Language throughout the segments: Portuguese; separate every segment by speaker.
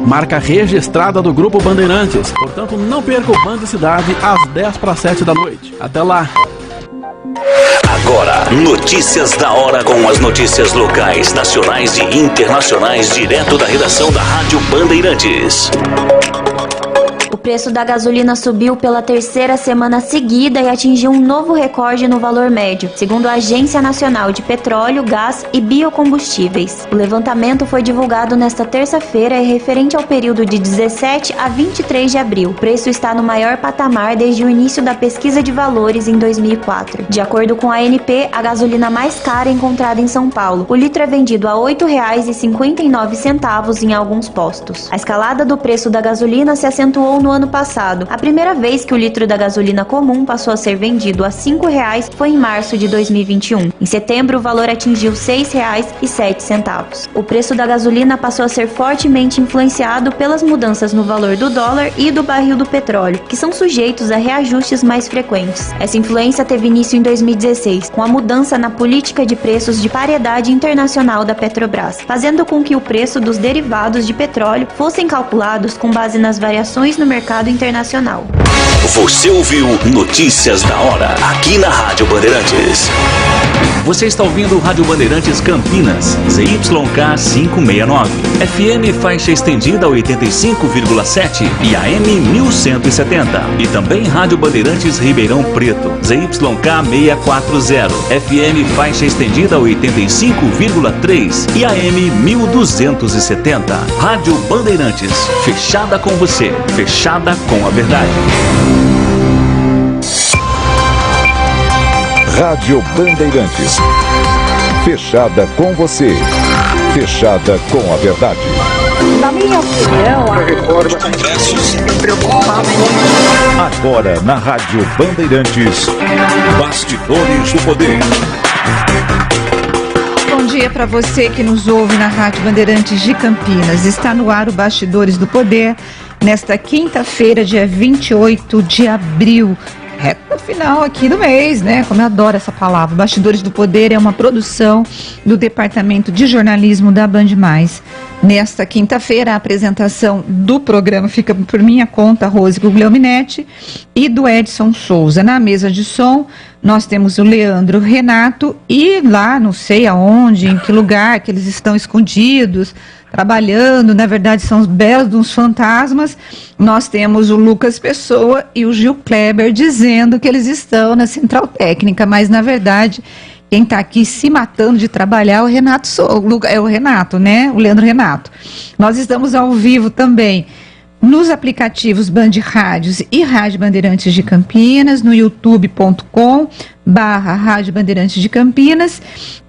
Speaker 1: Marca registrada do Grupo Bandeirantes. Portanto, não perca o Band Cidade às 6:50 da noite. Até lá.
Speaker 2: Agora, notícias da hora com as notícias locais, nacionais e internacionais, direto da redação da Rádio Bandeirantes.
Speaker 3: O preço da gasolina subiu pela terceira semana seguida e atingiu um novo recorde no valor médio, segundo a Agência Nacional de Petróleo, Gás e Biocombustíveis. O levantamento foi divulgado nesta terça-feira e referente ao período de 17 a 23 de abril. O preço está no maior patamar desde o início da pesquisa de valores em 2004. De acordo com a ANP, a gasolina mais cara encontrada em São Paulo. O litro é vendido a R$ 8,59 em alguns postos. A escalada do preço da gasolina se acentuou no ano passado. A primeira vez que o litro da gasolina comum passou a ser vendido a R$ 5,00 foi em março de 2021. Em setembro, o valor atingiu R$ 6,07. O preço da gasolina passou a ser fortemente influenciado pelas mudanças no valor do dólar e do barril do petróleo, que são sujeitos a reajustes mais frequentes. Essa influência teve início em 2016, com a mudança na política de preços de paridade internacional da Petrobras, fazendo com que o preço dos derivados de petróleo fossem calculados com base nas variações no mercado internacional.
Speaker 2: Você ouviu Notícias da Hora, aqui na Rádio Bandeirantes. Você está ouvindo Rádio Bandeirantes Campinas, ZYK 569, FM faixa estendida 85,7 e AM 1170. E também Rádio Bandeirantes Ribeirão Preto, ZYK 640, FM faixa estendida 85,3 e AM 1270. Rádio Bandeirantes, fechada com você, fechada com a verdade.
Speaker 4: Rádio Bandeirantes. Fechada com você. Fechada com a verdade.
Speaker 5: Na minha opinião, a reforma
Speaker 2: Congressos.
Speaker 4: Agora na Rádio Bandeirantes. Bastidores do Poder.
Speaker 5: Bom dia para você que nos ouve na Rádio Bandeirantes de Campinas. Está no ar o Bastidores do Poder, nesta quinta-feira, dia 28 de abril. Reta final aqui do mês, né? Como eu adoro essa palavra. Bastidores do Poder é uma produção do Departamento de Jornalismo da Band Mais. Nesta quinta-feira, a apresentação do programa fica por minha conta, Rose Guglielminetti, e do Edson Souza. Na mesa de som, nós temos o Leandro Renato e lá, não sei aonde, em que lugar, que eles estão escondidos, trabalhando, na verdade são os belos dos fantasmas, nós temos o Lucas Pessoa e o Gil Kleber dizendo que eles estão na Central Técnica, mas na verdade quem está aqui se matando de trabalhar é o Renato, é o Renato, né? O Leandro Renato. Nós estamos ao vivo também nos aplicativos Band Rádios e Rádio Bandeirantes de Campinas, no youtube.com/Rádio Bandeirantes de Campinas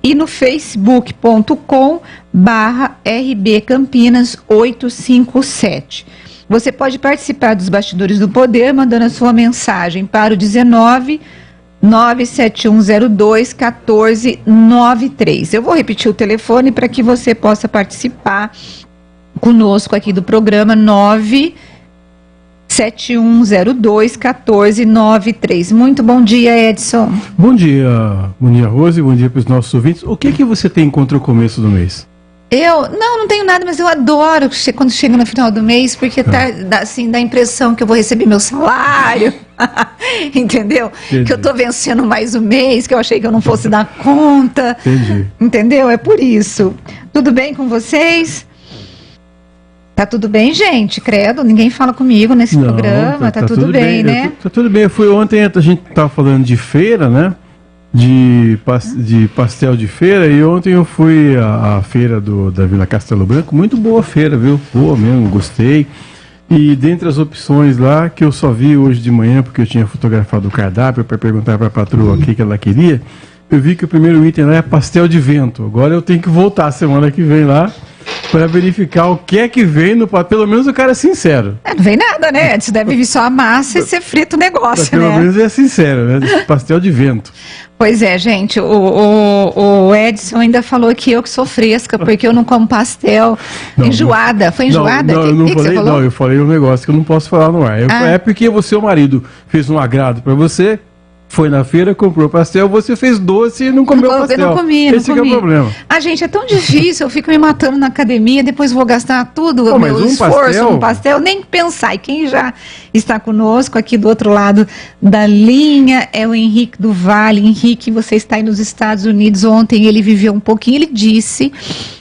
Speaker 5: e no facebook.com/RB Campinas 857. Você pode participar dos Bastidores do Poder mandando a sua mensagem para o 19-97102-1493. Eu vou repetir o telefone para que você possa participar conosco aqui do programa 97102-1493. Muito bom dia, Edson.
Speaker 6: Bom dia, Rose, bom dia para os nossos ouvintes. O que você tem contra o começo do mês?
Speaker 5: Eu não tenho nada, mas eu adoro quando chega no final do mês, porque dá a impressão que eu vou receber meu salário, entendeu?
Speaker 6: Entendi.
Speaker 5: Que eu estou vencendo mais um mês, que eu achei que eu não fosse dar conta.
Speaker 6: Entendi.
Speaker 5: Entendeu? É por isso. Tudo bem com vocês? Tá tudo bem, gente? Credo, ninguém fala comigo nesse programa, tá tudo bem, né?
Speaker 6: Tá tudo bem. Eu fui ontem, a gente tava falando de feira, né? De pastel de feira, e ontem eu fui à feira da Vila Castelo Branco. Muito boa feira, viu? Boa mesmo, gostei. E dentre as opções lá, que eu só vi hoje de manhã, porque eu tinha fotografado o cardápio para perguntar para a patroa o que ela queria, eu vi que o primeiro item lá é pastel de vento. Agora eu tenho que voltar semana que vem lá para verificar o que é que vem no pastel. Pelo menos o cara é sincero.
Speaker 5: Não vem nada, né? Você deve vir só a massa e você frita o negócio,
Speaker 6: pelo
Speaker 5: né?
Speaker 6: Pelo menos é sincero, né? Pastel de vento.
Speaker 5: Pois é, gente, o Edson ainda falou que eu que sou fresca, porque eu não como pastel. Enjoada. Foi enjoada?
Speaker 6: Não, eu não
Speaker 5: que
Speaker 6: falei,
Speaker 5: você falou?
Speaker 6: não, eu falei um negócio que eu não posso falar no ar. É porque você, o marido, fez um agrado para você, foi na feira, comprou pastel, você fez doce e não comeu pastel.
Speaker 5: Eu não comi,
Speaker 6: Esse que é o problema.
Speaker 5: Gente, é tão difícil, eu fico me matando na academia, depois vou gastar tudo o meu esforço no pastel, nem pensar. E quem já está conosco aqui do outro lado da linha é o Henrique do Vale. Henrique, você está aí nos Estados Unidos. Ontem ele viveu um pouquinho, ele disse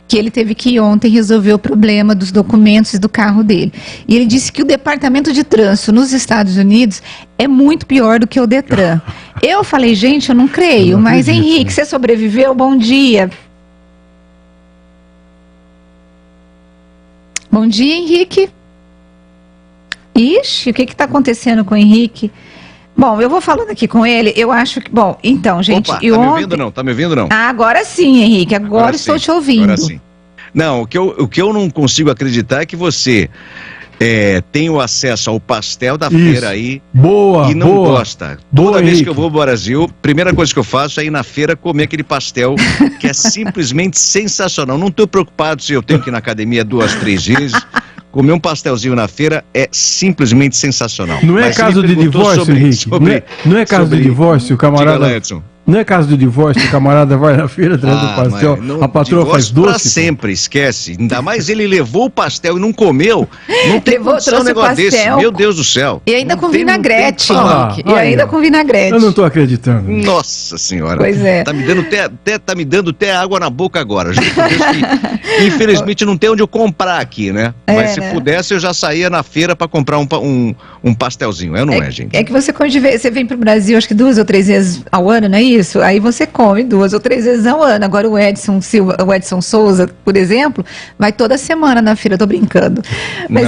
Speaker 5: que ele teve que ir ontem resolver o problema dos documentos do carro dele. E ele disse que o Departamento de Trânsito nos Estados Unidos é muito pior do que o Detran. Eu falei, gente, eu não creio, mas Henrique, você sobreviveu? Bom dia. Bom dia, Henrique. Ixi, o que está acontecendo com o Henrique? Bom, eu vou falando aqui com ele, eu acho que... Bom, então, gente...
Speaker 7: Opa, me ouvindo não? Tá me ouvindo não?
Speaker 5: Ah, agora sim, Henrique, agora estou te ouvindo.
Speaker 7: Agora sim. Não, o que eu não consigo acreditar é que você tem o acesso ao pastel da feira aí e não gosta. Toda vez que eu vou ao Brasil, primeira coisa que eu faço é ir na feira comer aquele pastel que é simplesmente sensacional. Não estou preocupado se eu tenho que ir na academia 2, 3 vezes. Comer um pastelzinho na feira é simplesmente sensacional.
Speaker 6: Não é caso de divórcio, Henrique? Não é caso de divórcio, camarada?
Speaker 7: Diga lá, Edson.
Speaker 6: Não é caso de divórcio, o camarada vai na feira traz o pastel, a patroa faz doce?
Speaker 7: Pra sempre, esquece. Ainda mais ele levou o pastel e não comeu. Não tem condição um negócio desse. Meu Deus do céu.
Speaker 5: E ainda com vinagrete, Henrique. E ainda com vinagrete.
Speaker 6: Eu não tô acreditando.
Speaker 7: Nossa senhora.
Speaker 5: Pois é.
Speaker 7: Tá me dando até água na boca agora. Infelizmente não tem onde eu comprar aqui, né? Mas se pudesse eu já saía na feira pra comprar um pastelzinho. Não é, gente?
Speaker 5: É que você vem pro Brasil acho que 2 ou 3 vezes ao ano, não é isso? Aí você come 2 ou 3 vezes ao ano. Agora o Edson Souza, por exemplo, vai toda semana na feira, tô brincando.
Speaker 7: Mas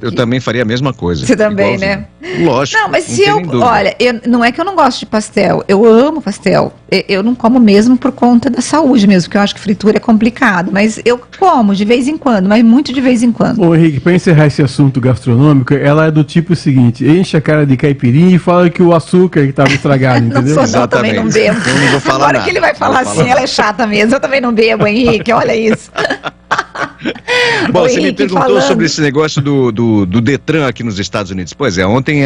Speaker 7: eu também faria a mesma coisa.
Speaker 5: Você também, igualzinho, né?
Speaker 7: Lógico.
Speaker 5: Não, mas olha, não é que eu não gosto de pastel, eu amo pastel. Eu não como mesmo por conta da saúde mesmo, porque eu acho que fritura é complicado, mas eu como de vez em quando, mas muito de vez em quando.
Speaker 6: Ô Henrique, para encerrar esse assunto gastronômico, ela é do tipo seguinte, enche a cara de caipirinha e fala que o açúcar que estava estragado, entendeu?
Speaker 5: Eu também não bebo.
Speaker 7: Eu não vou falar
Speaker 5: Agora que ele vai falar assim, ela é chata mesmo, eu também não bebo, Henrique, olha isso.
Speaker 7: Bom, você me perguntou sobre esse negócio do Detran aqui nos Estados Unidos. Pois é, ontem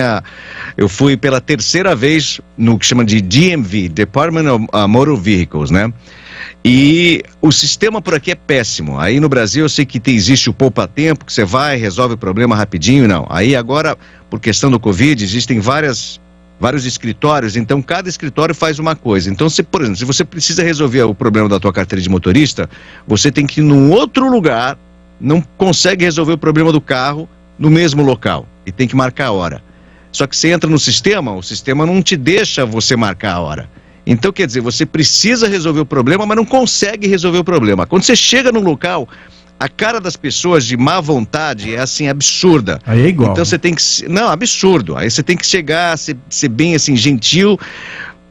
Speaker 7: eu fui pela 3ª vez no que chama de DMV, Department of Motor Vehicles, né? E o sistema por aqui é péssimo. Aí no Brasil eu sei que existe o poupa-tempo, que você vai, resolve o problema rapidinho, não. Aí agora, por questão do Covid, existem vários escritórios, então cada escritório faz uma coisa. Então, por exemplo, se você precisa resolver o problema da tua carteira de motorista, você tem que ir num outro lugar, não consegue resolver o problema do carro no mesmo local e tem que marcar a hora. Só que você entra no sistema, o sistema não te deixa você marcar a hora. Então, quer dizer, você precisa resolver o problema, mas não consegue resolver o problema. Quando você chega num local, a cara das pessoas de má vontade é assim, absurda.
Speaker 6: Aí é igual.
Speaker 7: Então você tem que... Não, absurdo. Aí você tem que chegar, ser bem assim, gentil,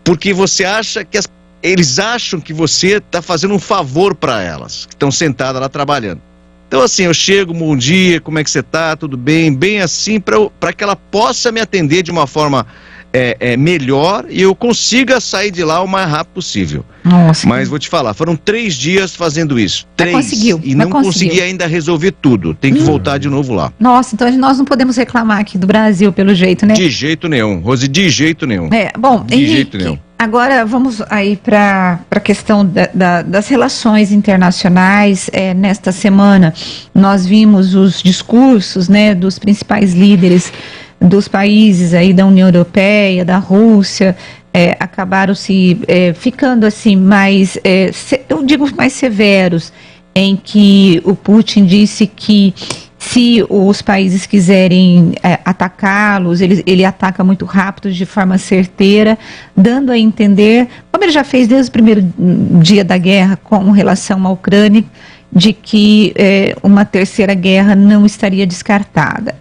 Speaker 7: porque você acha que eles acham que você está fazendo um favor para elas, que estão sentadas lá trabalhando. Então assim, eu chego, bom dia, como é que você está? Tudo bem? Bem assim, para que ela possa me atender de uma forma melhor e eu consiga sair de lá o mais rápido possível.
Speaker 5: Nossa.
Speaker 7: Mas vou te falar, foram 3 dias fazendo isso. 3.
Speaker 5: Conseguiu.
Speaker 7: E não consegui ainda resolver tudo. Tem que voltar de novo lá.
Speaker 5: Nossa, então nós não podemos reclamar aqui do Brasil, pelo jeito, né?
Speaker 7: De jeito nenhum, Rose, de jeito nenhum.
Speaker 5: Bom,
Speaker 7: de
Speaker 5: Henrique,
Speaker 7: jeito nenhum.
Speaker 5: Agora vamos aí para a questão das relações internacionais. Nesta semana nós vimos os discursos, né, dos principais líderes dos países aí da União Europeia, da Rússia, acabaram ficando assim mais, eu digo mais severos, em que o Putin disse que se os países quiserem atacá-los, ele ataca muito rápido, de forma certeira, dando a entender, como ele já fez desde o primeiro dia da guerra com relação à Ucrânia, de que uma terceira guerra não estaria descartada.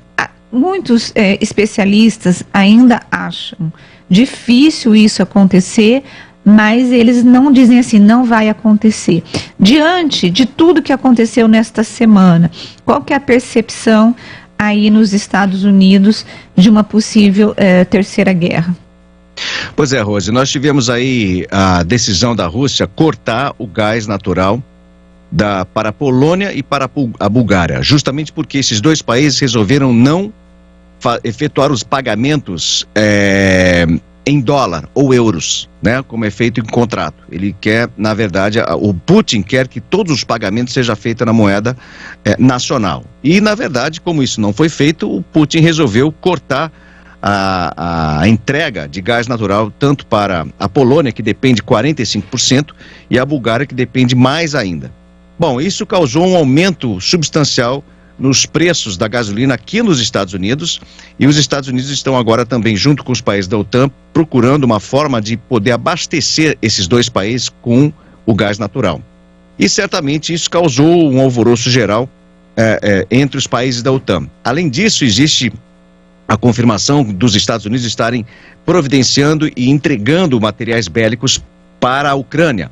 Speaker 5: Muitos especialistas ainda acham difícil isso acontecer, mas eles não dizem assim, não vai acontecer. Diante de tudo que aconteceu nesta semana, qual que é a percepção aí nos Estados Unidos de uma possível terceira guerra?
Speaker 7: Pois é, Rose, nós tivemos aí a decisão da Rússia cortar o gás natural para a Polônia e para a Bulgária, justamente porque esses 2 países resolveram não efetuar os pagamentos em dólar ou euros, né, como é feito em contrato. Ele quer, na verdade, o Putin quer que todos os pagamentos sejam feitos na moeda nacional. E, na verdade, como isso não foi feito, o Putin resolveu cortar a entrega de gás natural tanto para a Polônia, que depende 45%, e a Bulgária, que depende mais ainda. Bom, isso causou um aumento substancial nos preços da gasolina aqui nos Estados Unidos, e os Estados Unidos estão agora também, junto com os países da OTAN, procurando uma forma de poder abastecer esses dois países com o gás natural. E certamente isso causou um alvoroço geral entre os países da OTAN. Além disso, existe a confirmação dos Estados Unidos estarem providenciando e entregando materiais bélicos para a Ucrânia.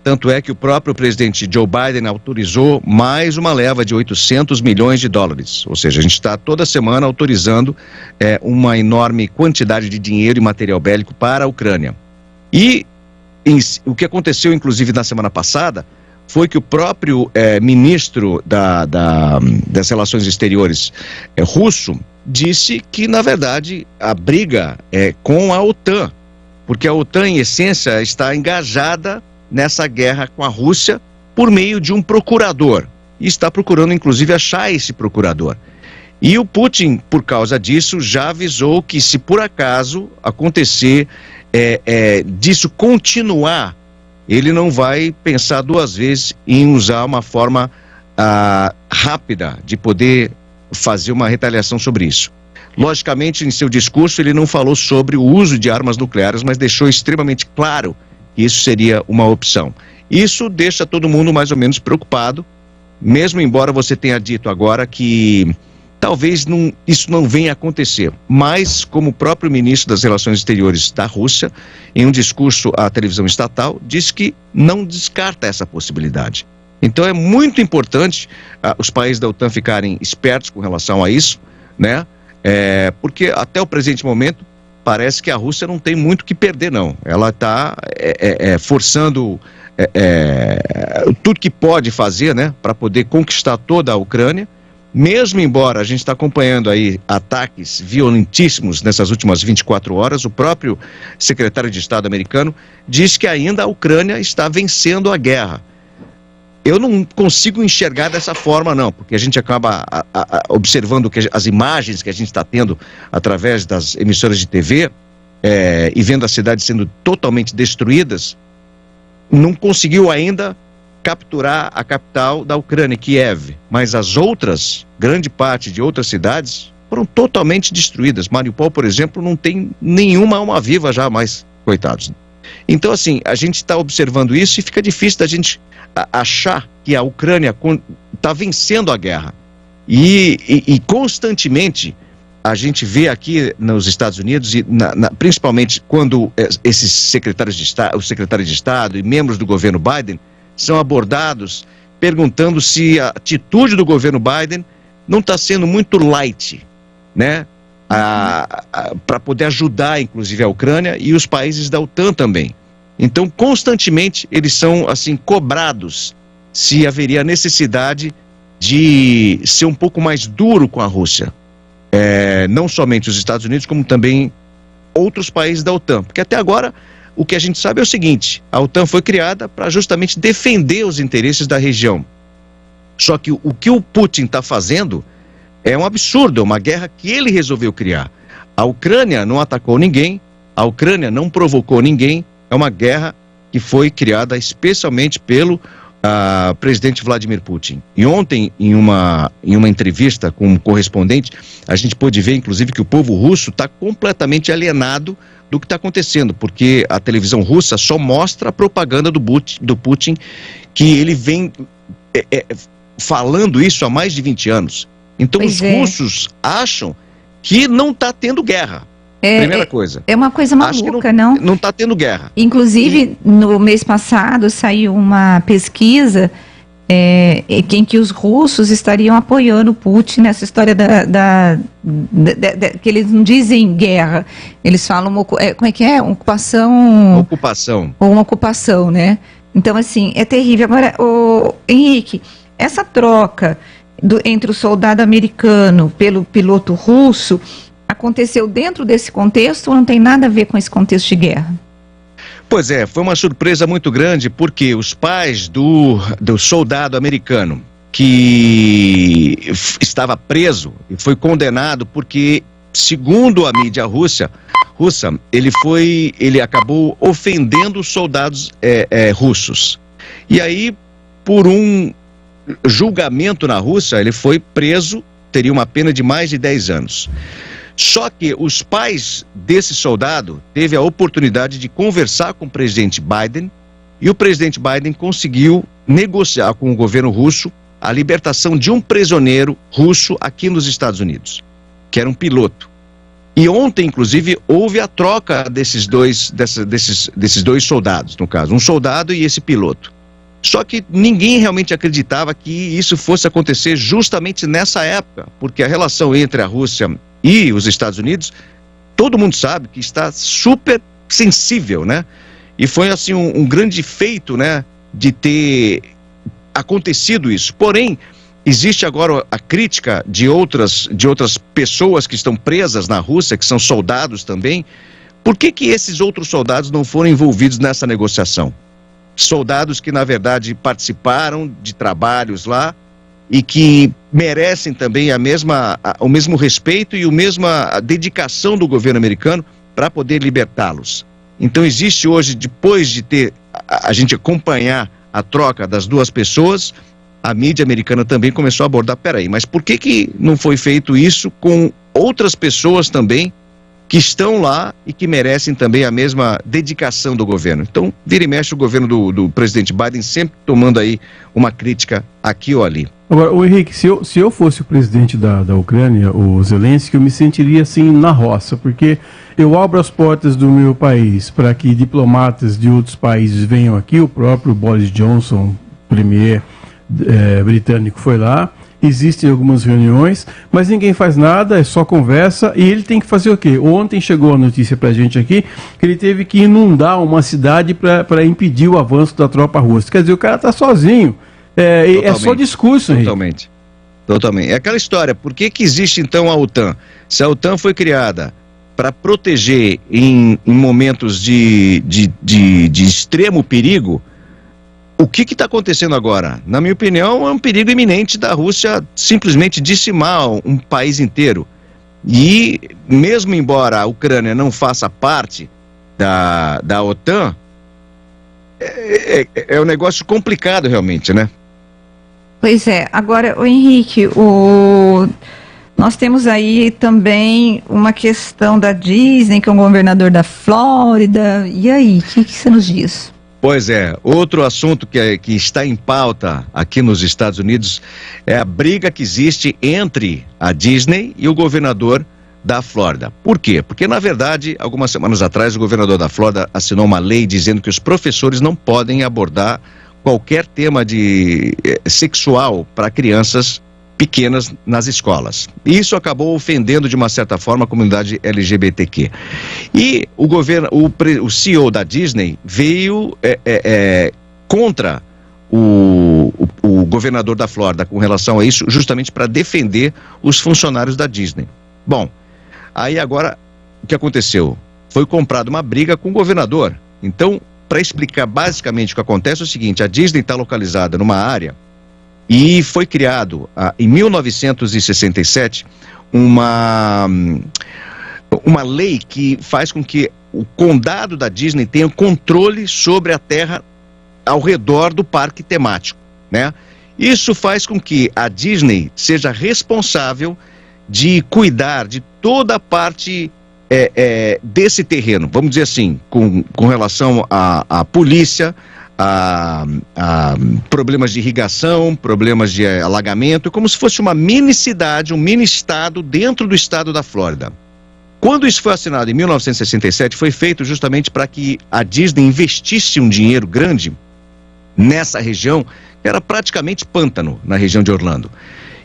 Speaker 7: Tanto é que o próprio presidente Joe Biden autorizou mais uma leva de 800 milhões de dólares. Ou seja, a gente está toda semana autorizando uma enorme quantidade de dinheiro e material bélico para a Ucrânia. E o que aconteceu, inclusive, na semana passada, foi que o próprio ministro das Relações Exteriores russo disse que, na verdade, a briga é com a OTAN, porque a OTAN, em essência, está engajada nessa guerra com a Rússia por meio de um procurador, e está procurando inclusive achar esse procurador. E o Putin, por causa disso, já avisou que se por acaso acontecer disso continuar, ele não vai pensar duas vezes em usar uma forma rápida de poder fazer uma retaliação sobre isso. Logicamente, em seu discurso ele não falou sobre o uso de armas nucleares, mas deixou extremamente claro que isso seria uma opção. Isso deixa todo mundo mais ou menos preocupado, mesmo embora você tenha dito agora que talvez isso não venha a acontecer. Mas, como o próprio ministro das Relações Exteriores da Rússia, em um discurso à televisão estatal, disse que não descarta essa possibilidade. Então é muito importante os países da OTAN ficarem espertos com relação a isso, né? Porque até o presente momento parece que a Rússia não tem muito o que perder, não. Ela está forçando tudo que pode fazer, né, para poder conquistar toda a Ucrânia, mesmo embora a gente está acompanhando aí ataques violentíssimos nessas últimas 24 horas. O próprio secretário de Estado americano diz que ainda a Ucrânia está vencendo a guerra. Eu não consigo enxergar dessa forma, não, porque a gente acaba observando as imagens que a gente está tendo através das emissoras de TV e vendo as cidades sendo totalmente destruídas. Não conseguiu ainda capturar a capital da Ucrânia, Kiev, mas as outras, grande parte de outras cidades, foram totalmente destruídas. Mariupol, por exemplo, não tem nenhuma alma viva já mais, coitados. Então, assim, a gente está observando isso e fica difícil da gente achar que a Ucrânia está vencendo a guerra. E constantemente a gente vê aqui nos Estados Unidos, principalmente quando esses secretários de Estado, o secretário de Estado e membros do governo Biden são abordados perguntando se a atitude do governo Biden não está sendo muito light, né? Para poder ajudar, inclusive, a Ucrânia e os países da OTAN também. Então, constantemente, eles são, assim, cobrados se haveria necessidade de ser um pouco mais duro com a Rússia. Não somente os Estados Unidos, como também outros países da OTAN. Porque até agora, o que a gente sabe é o seguinte: a OTAN foi criada para justamente defender os interesses da região. Só que o que o Putin está fazendo é um absurdo, é uma guerra que ele resolveu criar. A Ucrânia não atacou ninguém, a Ucrânia não provocou ninguém, é uma guerra que foi criada especialmente pelo presidente Vladimir Putin. E ontem, em uma entrevista com um correspondente, a gente pôde ver, inclusive, que o povo russo está completamente alienado do que está acontecendo, porque a televisão russa só mostra a propaganda do Putin, que ele vem falando isso há mais de 20 anos. Então os russos acham que não está tendo guerra. Primeira coisa.
Speaker 5: É uma coisa maluca, não?
Speaker 7: Não está tendo guerra.
Speaker 5: Inclusive, no mês passado, saiu uma pesquisa em que os russos estariam apoiando o Putin nessa história que eles não dizem guerra, eles falam, como é que é? Ocupação. Ou uma ocupação, né? Então, assim, é terrível. Agora, Henrique, essa troca entre o soldado americano pelo piloto russo aconteceu dentro desse contexto ou não tem nada a ver com esse contexto de guerra?
Speaker 7: Pois é, foi uma surpresa muito grande, porque os pais do soldado americano que estava preso e foi condenado porque, segundo a mídia russa, ele acabou ofendendo os soldados russos. E aí, por um julgamento na Rússia, ele foi preso, teria uma pena de mais de 10 anos. Só que os pais desse soldado teve a oportunidade de conversar com o presidente Biden, e o presidente Biden conseguiu negociar com o governo russo a libertação de um prisioneiro russo aqui nos Estados Unidos, que era um piloto. E ontem, inclusive, houve a troca desses dois soldados, no caso, um soldado e esse piloto. Só que ninguém realmente acreditava que isso fosse acontecer justamente nessa época, porque a relação entre a Rússia e os Estados Unidos, todo mundo sabe que está super sensível, né? E foi assim um grande feito, né, de ter acontecido isso. Porém, existe agora a crítica de outras pessoas que estão presas na Rússia, que são soldados também. Por que esses outros soldados não foram envolvidos nessa negociação? Soldados que, na verdade, participaram de trabalhos lá e que merecem também o mesmo respeito e a mesma dedicação do governo americano para poder libertá-los. Então existe hoje, depois de a gente acompanhar a troca das duas pessoas, a mídia americana também começou a abordar, peraí, mas por que não foi feito isso com outras pessoas também que estão lá e que merecem também a mesma dedicação do governo? Então, vira e mexe o governo do presidente Biden sempre tomando aí uma crítica aqui ou ali.
Speaker 6: Agora, o Henrique, se eu fosse o presidente da Ucrânia, o Zelensky, eu me sentiria assim na roça, porque eu abro as portas do meu país para que diplomatas de outros países venham aqui, o próprio Boris Johnson, premier britânico, foi lá. Existem algumas reuniões, mas ninguém faz nada, é só conversa, e ele tem que fazer o quê? Ontem chegou a notícia pra gente aqui que ele teve que inundar uma cidade para impedir o avanço da tropa russa. Quer dizer, o cara tá sozinho. É só discurso, Henrique.
Speaker 7: Totalmente. É aquela história, por que existe então a OTAN? Se a OTAN foi criada para proteger em momentos de extremo perigo, o que está acontecendo agora? Na minha opinião, é um perigo iminente da Rússia simplesmente dizimar um país inteiro. E mesmo embora a Ucrânia não faça parte da OTAN, é um negócio complicado realmente, né?
Speaker 5: Pois é. Agora, o Henrique, nós temos aí também uma questão da Disney, que é um governador da Flórida. E aí, o que você nos diz?
Speaker 7: Pois é, outro assunto que está em pauta aqui nos Estados Unidos é a briga que existe entre a Disney e o governador da Flórida. Por quê? Porque, na verdade, algumas semanas atrás, o governador da Flórida assinou uma lei dizendo que os professores não podem abordar qualquer tema sexual para crianças pequenas nas escolas. E isso acabou ofendendo, de uma certa forma, a comunidade LGBTQ. E o CEO da Disney veio contra o governador da Flórida com relação a isso, justamente para defender os funcionários da Disney. Bom, aí agora, o que aconteceu? Foi comprada uma briga com o governador. Então, para explicar basicamente o que acontece, é o seguinte: a Disney está localizada numa área e foi criado, em 1967, uma lei que faz com que o condado da Disney tenha controle sobre a terra ao redor do parque temático, né? Isso faz com que a Disney seja responsável de cuidar de toda a parte desse terreno, vamos dizer assim, com relação à polícia, a problemas de irrigação, problemas de alagamento, como se fosse uma mini cidade, um mini estado dentro do estado da Flórida. Quando isso foi assinado em 1967, foi feito justamente para que a Disney investisse um dinheiro grande nessa região, que era praticamente pântano na região de Orlando.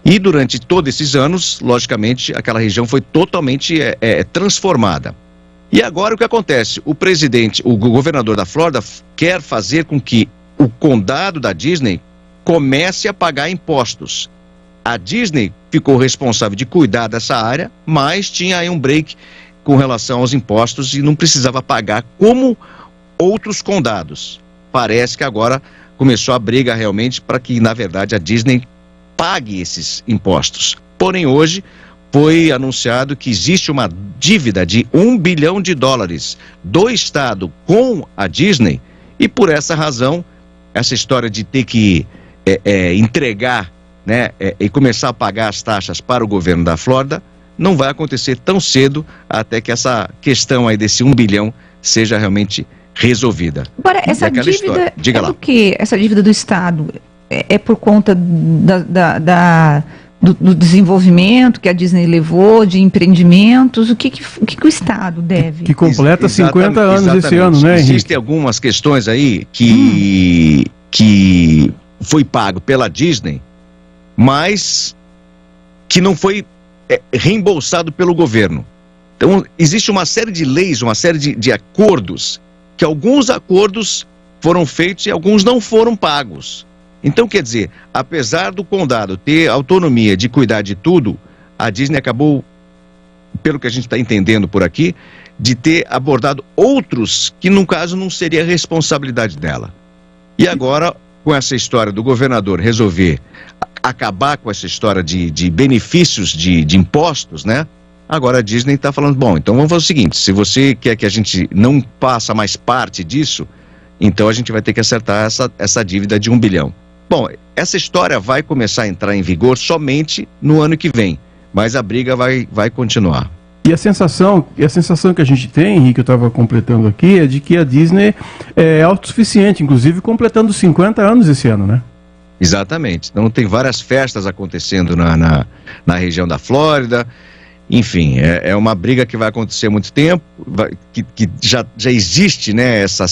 Speaker 7: E durante todos esses anos, logicamente, aquela região foi totalmente transformada. E agora o que acontece? O governador da Flórida quer fazer com que o condado da Disney comece a pagar impostos. A Disney ficou responsável de cuidar dessa área, mas tinha aí um break com relação aos impostos e não precisava pagar como outros condados. Parece que agora começou a briga realmente para que, na verdade, a Disney pague esses impostos. Porém, hoje foi anunciado que existe uma dívida de $1 bilhão do Estado com a Disney, e por essa razão, essa história de ter que entregar, né, e começar a pagar as taxas para o governo da Flórida não vai acontecer tão cedo, até que essa questão aí desse 1 bilhão seja realmente resolvida.
Speaker 5: Agora, essa dívida
Speaker 7: história, diga lá.
Speaker 5: do que? Essa dívida do Estado é por conta do desenvolvimento que a Disney levou, de empreendimentos? O que o Estado deve?
Speaker 6: Que completa 50 anos esse ano, né, Henrique?
Speaker 7: Existem algumas questões aí que foi pago pela Disney, mas que não foi reembolsado pelo governo. Então, existe uma série de leis, uma série de acordos, que alguns acordos foram feitos e alguns não foram pagos. Então, quer dizer, apesar do condado ter autonomia de cuidar de tudo, a Disney acabou, pelo que a gente está entendendo por aqui, de ter abordado outros que, no caso, não seria responsabilidade dela. E agora, com essa história do governador resolver acabar com essa história de benefícios de impostos, né? Agora a Disney está falando, bom, então vamos fazer o seguinte, se você quer que a gente não passe mais parte disso, então a gente vai ter que acertar essa dívida de 1 bilhão. Bom, essa história vai começar a entrar em vigor somente no ano que vem, mas a briga vai continuar.
Speaker 6: E a sensação que a gente tem, Henrique, eu estava completando aqui, é de que a Disney é autossuficiente, inclusive completando 50 anos esse ano, né?
Speaker 7: Exatamente. Então tem várias festas acontecendo na região da Flórida. Enfim, é uma briga que vai acontecer há muito tempo, que já existe, né, essa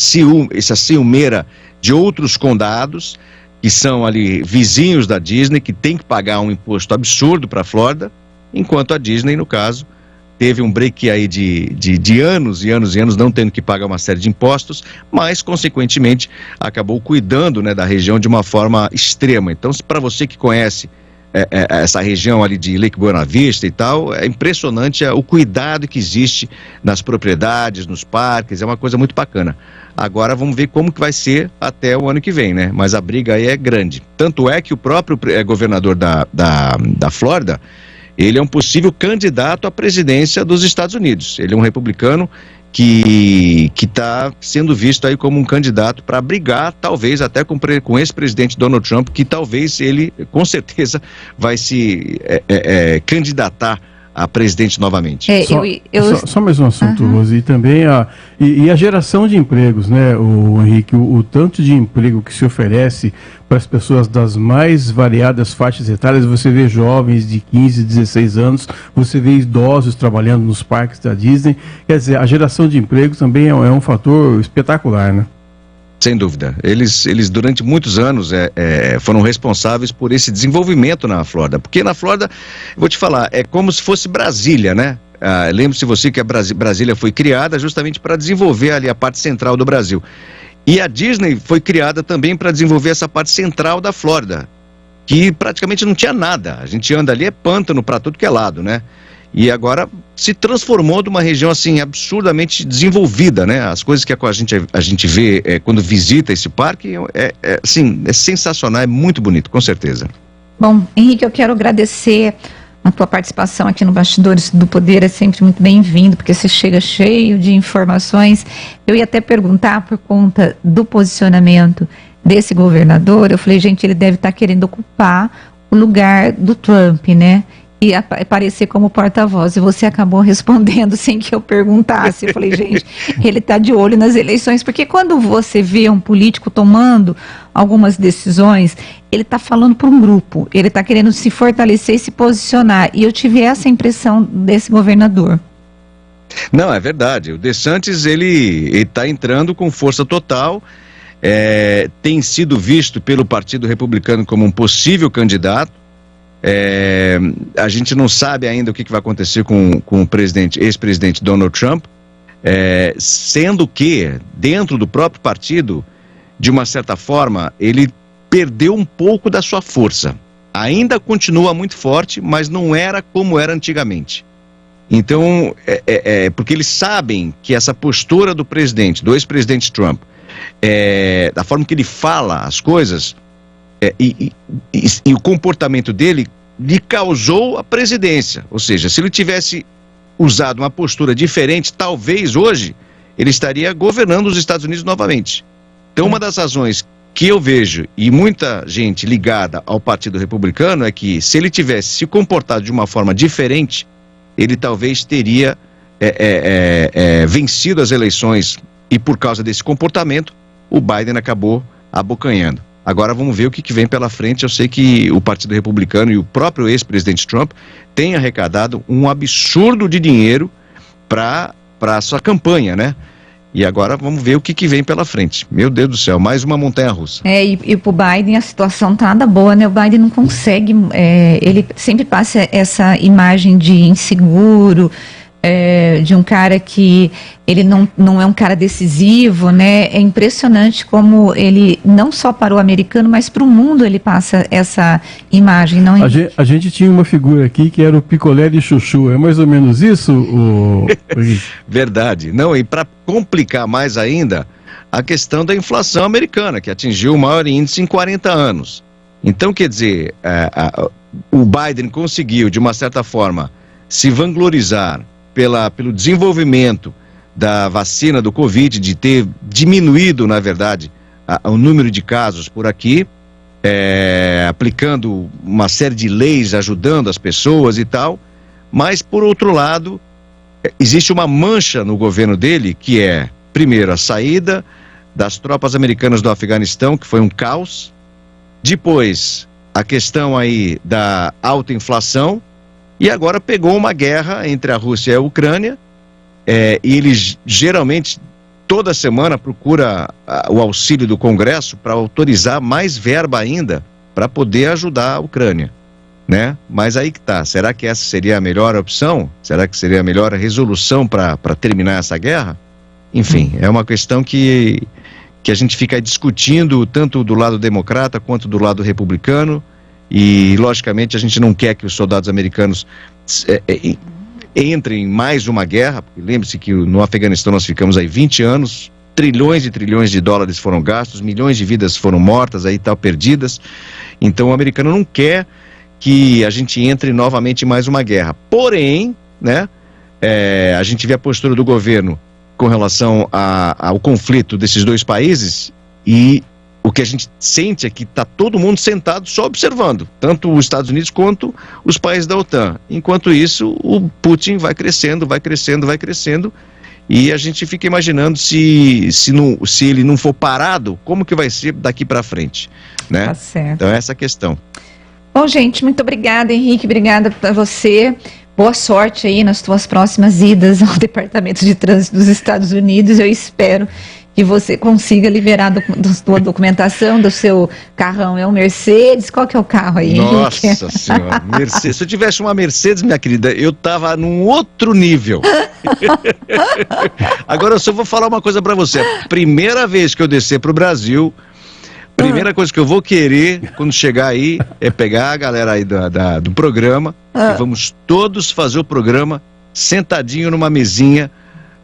Speaker 7: ciumeira de outros condados que são ali vizinhos da Disney, que tem que pagar um imposto absurdo para a Flórida, enquanto a Disney, no caso, teve um break aí de anos e anos e anos não tendo que pagar uma série de impostos, mas, consequentemente, acabou cuidando, né, da região de uma forma extrema. Então, para você que conhece essa região ali de Lake Buena Vista e tal, é impressionante o cuidado que existe nas propriedades, nos parques, é uma coisa muito bacana. Agora vamos ver como que vai ser até o ano que vem, né? Mas a briga aí é grande. Tanto é que o próprio governador da Flórida, ele é um possível candidato à presidência dos Estados Unidos. Ele é um republicano que está sendo visto aí como um candidato para brigar, talvez até com o ex-presidente Donald Trump, que talvez ele, com certeza, vai se candidatar a presidente novamente.
Speaker 6: Só mais um assunto, Rose, e também a geração de empregos, né, Henrique, o tanto de emprego que se oferece para as pessoas das mais variadas faixas etárias. Você vê jovens de 15, 16 anos, você vê idosos trabalhando nos parques da Disney. Quer dizer, a geração de empregos também é um fator espetacular, né?
Speaker 7: Sem dúvida. Eles durante muitos anos foram responsáveis por esse desenvolvimento na Flórida. Porque na Flórida, vou te falar, é como se fosse Brasília, né? Lembre-se você que a Brasília foi criada justamente para desenvolver ali a parte central do Brasil. E a Disney foi criada também para desenvolver essa parte central da Flórida, que praticamente não tinha nada. A gente anda ali, é pântano para tudo que é lado, né? E agora se transformou de uma região assim absurdamente desenvolvida, né? As coisas que a gente vê quando visita esse parque é sensacional, é muito bonito, com certeza.
Speaker 5: Bom, Henrique, eu quero agradecer a tua participação aqui no Bastidores do Poder, é sempre muito bem-vindo, porque você chega cheio de informações. Eu ia até perguntar, por conta do posicionamento desse governador, eu falei, gente, ele deve estar querendo ocupar o lugar do Trump, né? E aparecer como porta-voz, e você acabou respondendo sem que eu perguntasse. Eu falei, gente, ele está de olho nas eleições, porque quando você vê um político tomando algumas decisões, ele está falando para um grupo, ele está querendo se fortalecer e se posicionar, e eu tive essa impressão desse governador.
Speaker 7: Não, é verdade, o DeSantis, ele está entrando com força total, tem sido visto pelo Partido Republicano como um possível candidato. A gente não sabe ainda o que vai acontecer com o ex-presidente Donald Trump, sendo que, dentro do próprio partido, de uma certa forma, ele perdeu um pouco da sua força. ainda continua muito forte, mas não era como era antigamente. Então, porque eles sabem que essa postura do presidente, do ex-presidente Trump, da forma que ele fala as coisas, e o comportamento dele lhe causou a presidência. Ou seja, se ele tivesse usado uma postura diferente, talvez hoje ele estaria governando os Estados Unidos novamente. Então, uma das razões que eu vejo, e muita gente ligada ao Partido Republicano, é que se ele tivesse se comportado de uma forma diferente, ele talvez teria vencido as eleições, e por causa desse comportamento, o Biden acabou abocanhando. Agora vamos ver o que vem pela frente. Eu sei que o Partido Republicano e o próprio ex-presidente Trump têm arrecadado um absurdo de dinheiro para a sua campanha, né? E agora vamos ver o que vem pela frente. Meu Deus do céu, mais uma montanha-russa.
Speaker 5: E pro Biden a situação tá nada boa, né? O Biden não consegue, ele sempre passa essa imagem de inseguro, de um cara que ele não é um cara decisivo, né? É impressionante como ele, não só para o americano, mas para o mundo ele passa essa imagem. Não é?
Speaker 6: A gente tinha uma figura aqui que era o picolé de chuchu, é mais ou menos isso?
Speaker 7: Verdade. Não, e para complicar mais ainda, a questão da inflação americana, que atingiu o maior índice em 40 anos. Então, quer dizer, o Biden conseguiu, de uma certa forma, se vanglorizar pelo desenvolvimento da vacina do Covid, de ter diminuído, na verdade, o número de casos por aqui, aplicando uma série de leis, ajudando as pessoas e tal, mas, por outro lado, existe uma mancha no governo dele, que é, primeiro, a saída das tropas americanas do Afeganistão, que foi um caos, depois, a questão aí da alta inflação, e agora pegou uma guerra entre a Rússia e a Ucrânia, e ele geralmente, toda semana, procura o auxílio do Congresso para autorizar mais verba ainda para poder ajudar a Ucrânia, né? Mas aí que tá, será que essa seria a melhor opção? Será que seria a melhor resolução para terminar essa guerra? Enfim, é uma questão que a gente fica discutindo tanto do lado democrata quanto do lado republicano. E, logicamente, a gente não quer que os soldados americanos entrem em mais uma guerra, porque lembre-se que no Afeganistão nós ficamos aí 20 anos, trilhões e trilhões de dólares foram gastos, milhões de vidas foram mortas, aí tal, perdidas. Então o americano não quer que a gente entre novamente em mais uma guerra. Porém, né, a gente vê a postura do governo com relação ao conflito desses dois países, e o que a gente sente é que está todo mundo sentado só observando, tanto os Estados Unidos quanto os países da OTAN. Enquanto isso, o Putin vai crescendo, e a gente fica imaginando se ele não for parado, como que vai ser daqui para frente, né?
Speaker 5: Tá certo.
Speaker 7: Então essa é a questão.
Speaker 5: Bom, gente, muito obrigada, Henrique, obrigada a você. Boa sorte aí nas tuas próximas idas ao Departamento de Trânsito dos Estados Unidos. Eu espero que você consiga liberar da sua documentação, do seu carrão. É um Mercedes? Qual que é o carro aí, Henrique?
Speaker 7: Nossa Senhora, Mercedes. Se eu tivesse uma Mercedes, minha querida, eu tava num outro nível. Agora eu só vou falar uma coisa pra você. A primeira vez que eu descer pro Brasil, primeira coisa que eu vou querer quando chegar aí é pegar a galera aí do programa e vamos todos fazer o programa sentadinho numa mesinha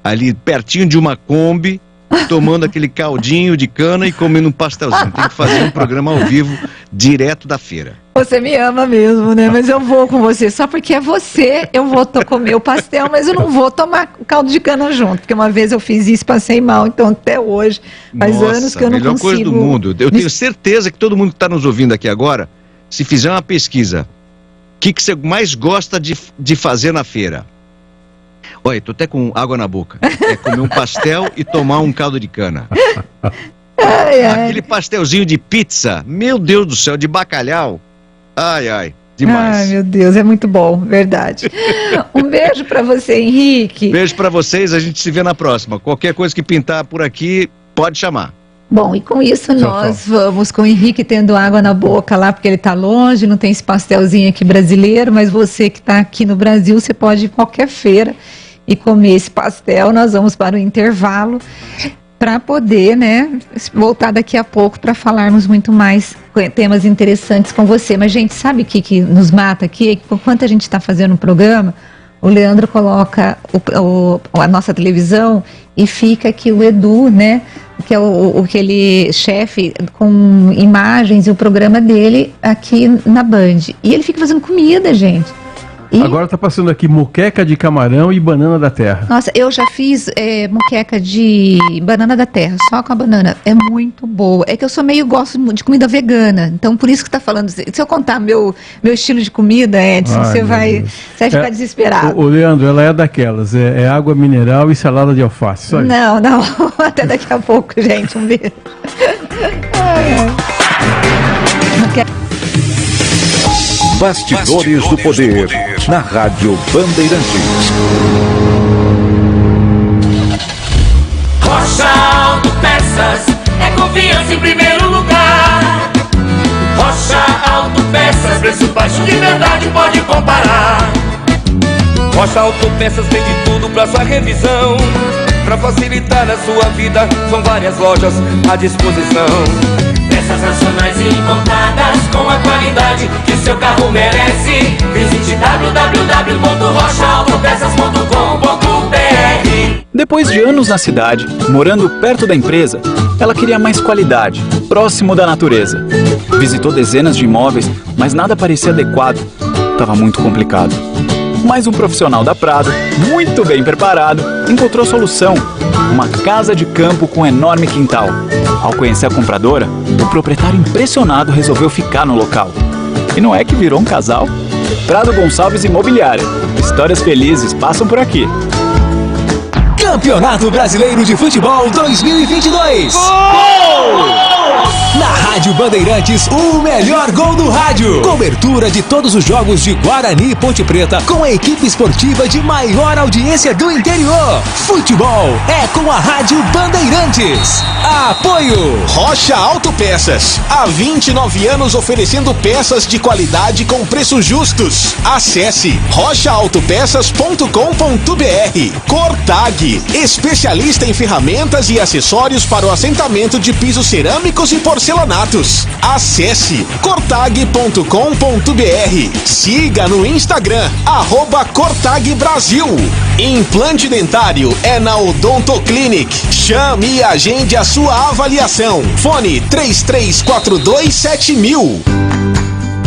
Speaker 7: ali pertinho de uma Kombi, tomando aquele caldinho de cana e comendo um pastelzinho. Tem que fazer um programa ao vivo direto da feira.
Speaker 5: Você me ama mesmo, né? Mas eu vou com você. Só porque é você, eu vou comer o pastel, mas eu não vou tomar caldo de cana junto. Porque uma vez eu fiz isso e passei mal. Então até hoje, faz anos que eu não consigo.
Speaker 7: Melhor coisa do mundo. Eu tenho certeza que todo mundo que está nos ouvindo aqui agora, se fizer uma pesquisa, o que você mais gosta de fazer na feira? Olha, tô até com água na boca. É comer um pastel e tomar um caldo de cana. Aquele pastelzinho de pizza, meu Deus do céu, de bacalhau. Ai, demais.
Speaker 5: Ai, meu Deus, é muito bom, verdade. Um beijo pra você, Henrique.
Speaker 7: Beijo pra vocês, a gente se vê na próxima. Qualquer coisa que pintar por aqui, pode chamar.
Speaker 5: Bom, e com isso nós vamos com o Henrique tendo água na boca lá, porque ele tá longe, não tem esse pastelzinho aqui brasileiro, mas você que tá aqui no Brasil, você pode ir em qualquer feira e comer esse pastel. Nós vamos para o intervalo. para poder, né, voltar daqui a pouco para falarmos muito mais temas interessantes com você. Mas, gente, sabe o que nos mata aqui? Enquanto a gente está fazendo um programa, o Leandro coloca a nossa televisão e fica aqui o Edu, né, que é aquele chefe com imagens e o programa dele aqui na Band. E ele fica fazendo comida, gente.
Speaker 6: Agora tá passando aqui moqueca de camarão e banana da terra.
Speaker 5: Nossa, eu já fiz moqueca de banana da terra, só com a banana. É muito boa. É que eu gosto de comida vegana, então por isso que tá falando. Se eu contar meu estilo de comida, Edson, você vai ficar desesperado.
Speaker 6: Ô, Leandro, ela é daquelas, é água mineral e salada de alface, só isso.
Speaker 5: Não, até daqui a pouco, gente, um beijo.
Speaker 4: Bastidores do Poder, na Rádio Bandeirantes.
Speaker 8: Rocha Autopeças é confiança em primeiro lugar. Rocha Autopeças, preço baixo de verdade, pode comparar. Rocha Autopeças tem de tudo pra sua revisão. Pra facilitar a sua vida, são várias lojas à disposição. Peças nacionais e importadas com a qualidade que seu carro merece. Visite www.rochaautopecas.com.br.
Speaker 9: Depois de anos na cidade, morando perto da empresa, ela queria mais qualidade, próximo da natureza. Visitou dezenas de imóveis, mas nada parecia adequado. Estava muito complicado. Mas um profissional da Prado, muito bem preparado, encontrou solução. Uma casa de campo com enorme quintal. Ao conhecer a compradora, o proprietário impressionado resolveu ficar no local. E não é que virou um casal? Prado Gonçalves Imobiliária. Histórias felizes passam por aqui.
Speaker 10: Campeonato Brasileiro de Futebol 2022. Gol! Na Rádio Bandeirantes, o melhor gol do rádio. Cobertura de todos os jogos de Guarani e Ponte Preta com a equipe esportiva de maior audiência do interior. Futebol é com a Rádio Bandeirantes. Apoio
Speaker 11: Rocha Autopeças. Há 29 anos oferecendo peças de qualidade com preços justos. Acesse rochaautopecas.com.br. Cortag, especialista em ferramentas e acessórios para o assentamento de pisos cerâmicos e porcelanatos. Acesse cortag.com.br. Siga no Instagram, @CortagBrasil. Implante dentário é na Odontoclinic. Chame e agende a sua avaliação. Fone 33427000.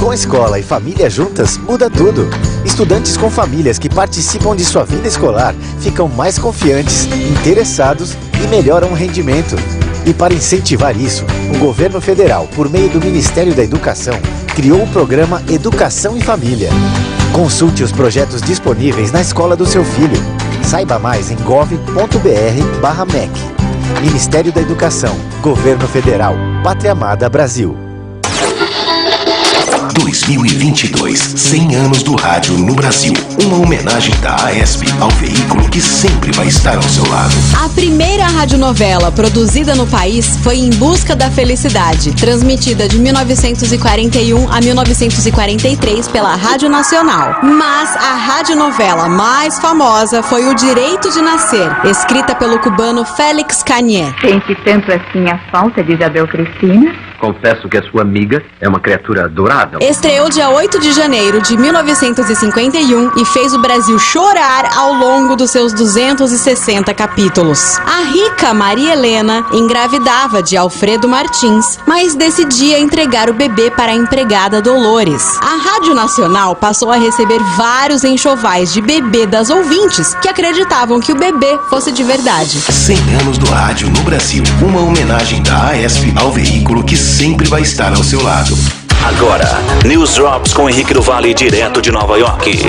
Speaker 12: Com escola e família juntas, muda tudo. Estudantes com famílias que participam de sua vida escolar ficam mais confiantes, interessados e melhoram o rendimento. E para incentivar isso, o governo federal, por meio do Ministério da Educação, criou o programa Educação em Família. Consulte os projetos disponíveis na escola do seu filho. Saiba mais em gov.br/MEC. Ministério da Educação, Governo Federal, Pátria Amada Brasil.
Speaker 13: 2022, 100 anos do rádio no Brasil. Uma homenagem da AESP ao veículo que sempre vai estar ao seu lado.
Speaker 14: A primeira radionovela produzida no país foi Em Busca da Felicidade, transmitida de 1941 a 1943 pela Rádio Nacional. Mas a radionovela mais famosa foi O Direito de Nascer, escrita pelo cubano Félix Cañé.
Speaker 15: Sente tanto assim a falta de Isabel Cristina?
Speaker 16: Confesso que a sua amiga é uma criatura adorável.
Speaker 14: Estreou dia 8 de janeiro de 1951 e fez o Brasil chorar ao longo dos seus 260 capítulos. A rica Maria Helena engravidava de Alfredo Martins, mas decidia entregar o bebê para a empregada Dolores. A Rádio Nacional passou a receber vários enxovais de bebê das ouvintes que acreditavam que o bebê fosse de verdade.
Speaker 13: 100 anos do rádio no Brasil. Uma homenagem da AESP ao veículo que sempre vai estar ao seu lado.
Speaker 2: Agora, News Drops com Henrique do Vale, direto de Nova York.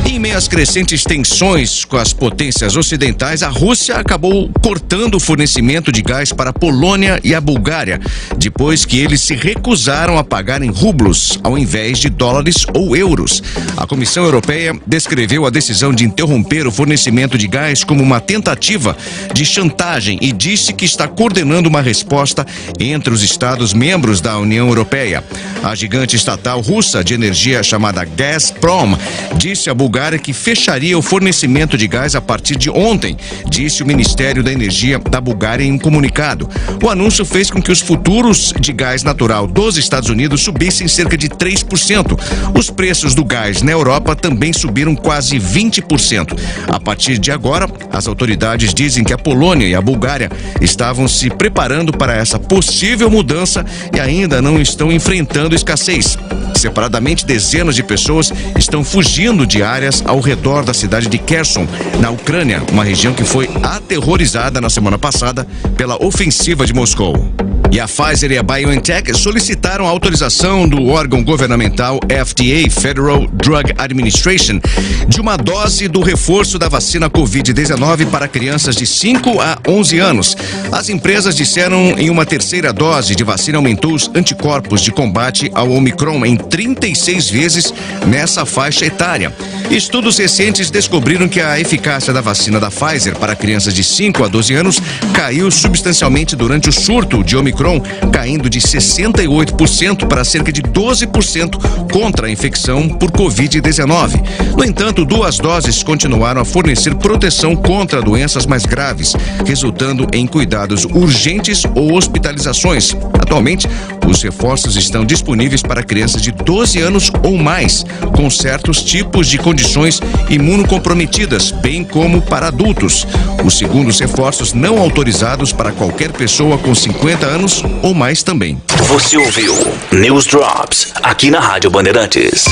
Speaker 7: Em meio às crescentes tensões com as potências ocidentais, a Rússia acabou cortando o fornecimento de gás para a Polônia e a Bulgária, depois que eles se recusaram a pagar em rublos, ao invés de dólares ou euros. A Comissão Europeia descreveu a decisão de interromper o fornecimento de gás como uma tentativa de chantagem e disse que está coordenando uma resposta entre os Estados membros da União Europeia. A gigante estatal russa de energia chamada Gazprom disse à Bulgária que que fecharia o fornecimento de gás a partir de ontem, disse o Ministério da Energia da Bulgária em um comunicado. O anúncio fez com que os futuros de gás natural dos Estados Unidos subissem cerca de 3%. Os preços do gás na Europa também subiram quase 20%. A partir de agora, as autoridades dizem que a Polônia e a Bulgária estavam se preparando para essa possível mudança e ainda não estão enfrentando escassez. Separadamente, dezenas de pessoas estão fugindo de áreas ao redor da cidade de Kherson, na Ucrânia, uma região que foi aterrorizada na semana passada pela ofensiva de Moscou. E a Pfizer e a BioNTech solicitaram a autorização do órgão governamental FDA, Federal Drug Administration, de uma dose do reforço da vacina Covid-19 para crianças de 5 a 11 anos. As empresas disseram em uma terceira dose de vacina aumentou os anticorpos de combate ao Omicron em 36 vezes nessa faixa etária. Estudos recentes descobriram que a eficácia da vacina da Pfizer para crianças de 5 a 12 anos caiu substancialmente durante o surto de Omicron, caindo de 68% para cerca de 12% contra a infecção por Covid-19. No entanto, 2 doses continuaram a fornecer proteção contra doenças mais graves, resultando em cuidados urgentes ou hospitalizações. Atualmente, os reforços estão disponíveis para crianças de 12 anos ou mais, com certos tipos de condições imunocomprometidas, bem como para adultos. Os segundos reforços não autorizados para qualquer pessoa com 50 anos ou mais também.
Speaker 2: Você ouviu News Drops aqui na Rádio Bandeirantes.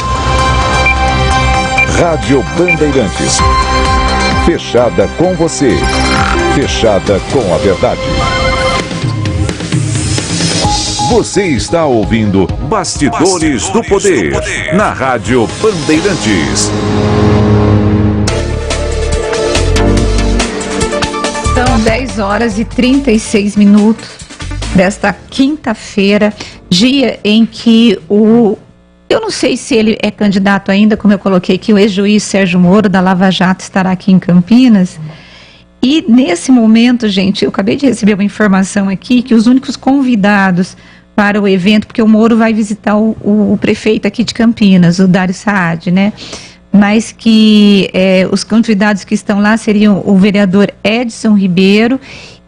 Speaker 4: Rádio Bandeirantes. Fechada com você. Fechada com a verdade. Você está ouvindo Bastidores do Poder na Rádio Bandeirantes.
Speaker 5: São 10 horas e 36 minutos desta quinta-feira, dia em que eu não sei se ele é candidato ainda, como eu coloquei aqui, o ex-juiz Sérgio Moro, da Lava Jato, estará aqui em Campinas. E nesse momento, gente, eu acabei de receber uma informação aqui que os únicos convidados para o evento, porque o Moro vai visitar o prefeito aqui de Campinas, o Dário Saad, né? Mas que os convidados que estão lá seriam o vereador Edson Ribeiro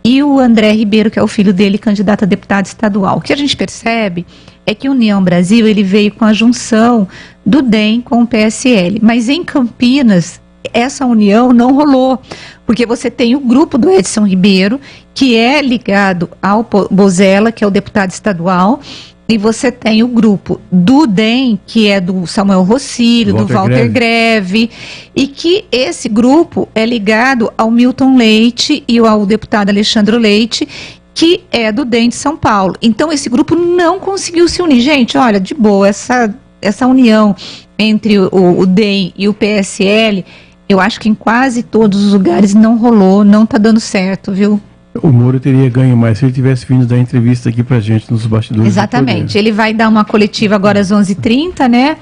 Speaker 5: e o André Ribeiro, que é o filho dele, candidato a deputado estadual. O que a gente percebe é que o União Brasil ele veio com a junção do DEM com o PSL, mas em Campinas essa união não rolou, porque você tem o grupo do Edson Ribeiro, que é ligado ao Bozella, que é o deputado estadual, e você tem o grupo do DEM, que é do Samuel Rossílio, do Walter Greve, e que esse grupo é ligado ao Milton Leite e ao deputado Alexandre Leite, que é do DEM de São Paulo. Então esse grupo não conseguiu se unir. Gente, olha, de boa, essa união entre o DEM e o PSL, eu acho que em quase todos os lugares não rolou, não está dando certo, viu?
Speaker 6: O Moro teria ganho mais se ele tivesse vindo dar entrevista aqui pra gente nos bastidores.
Speaker 5: Exatamente, ele vai dar uma coletiva agora às 11h30, né?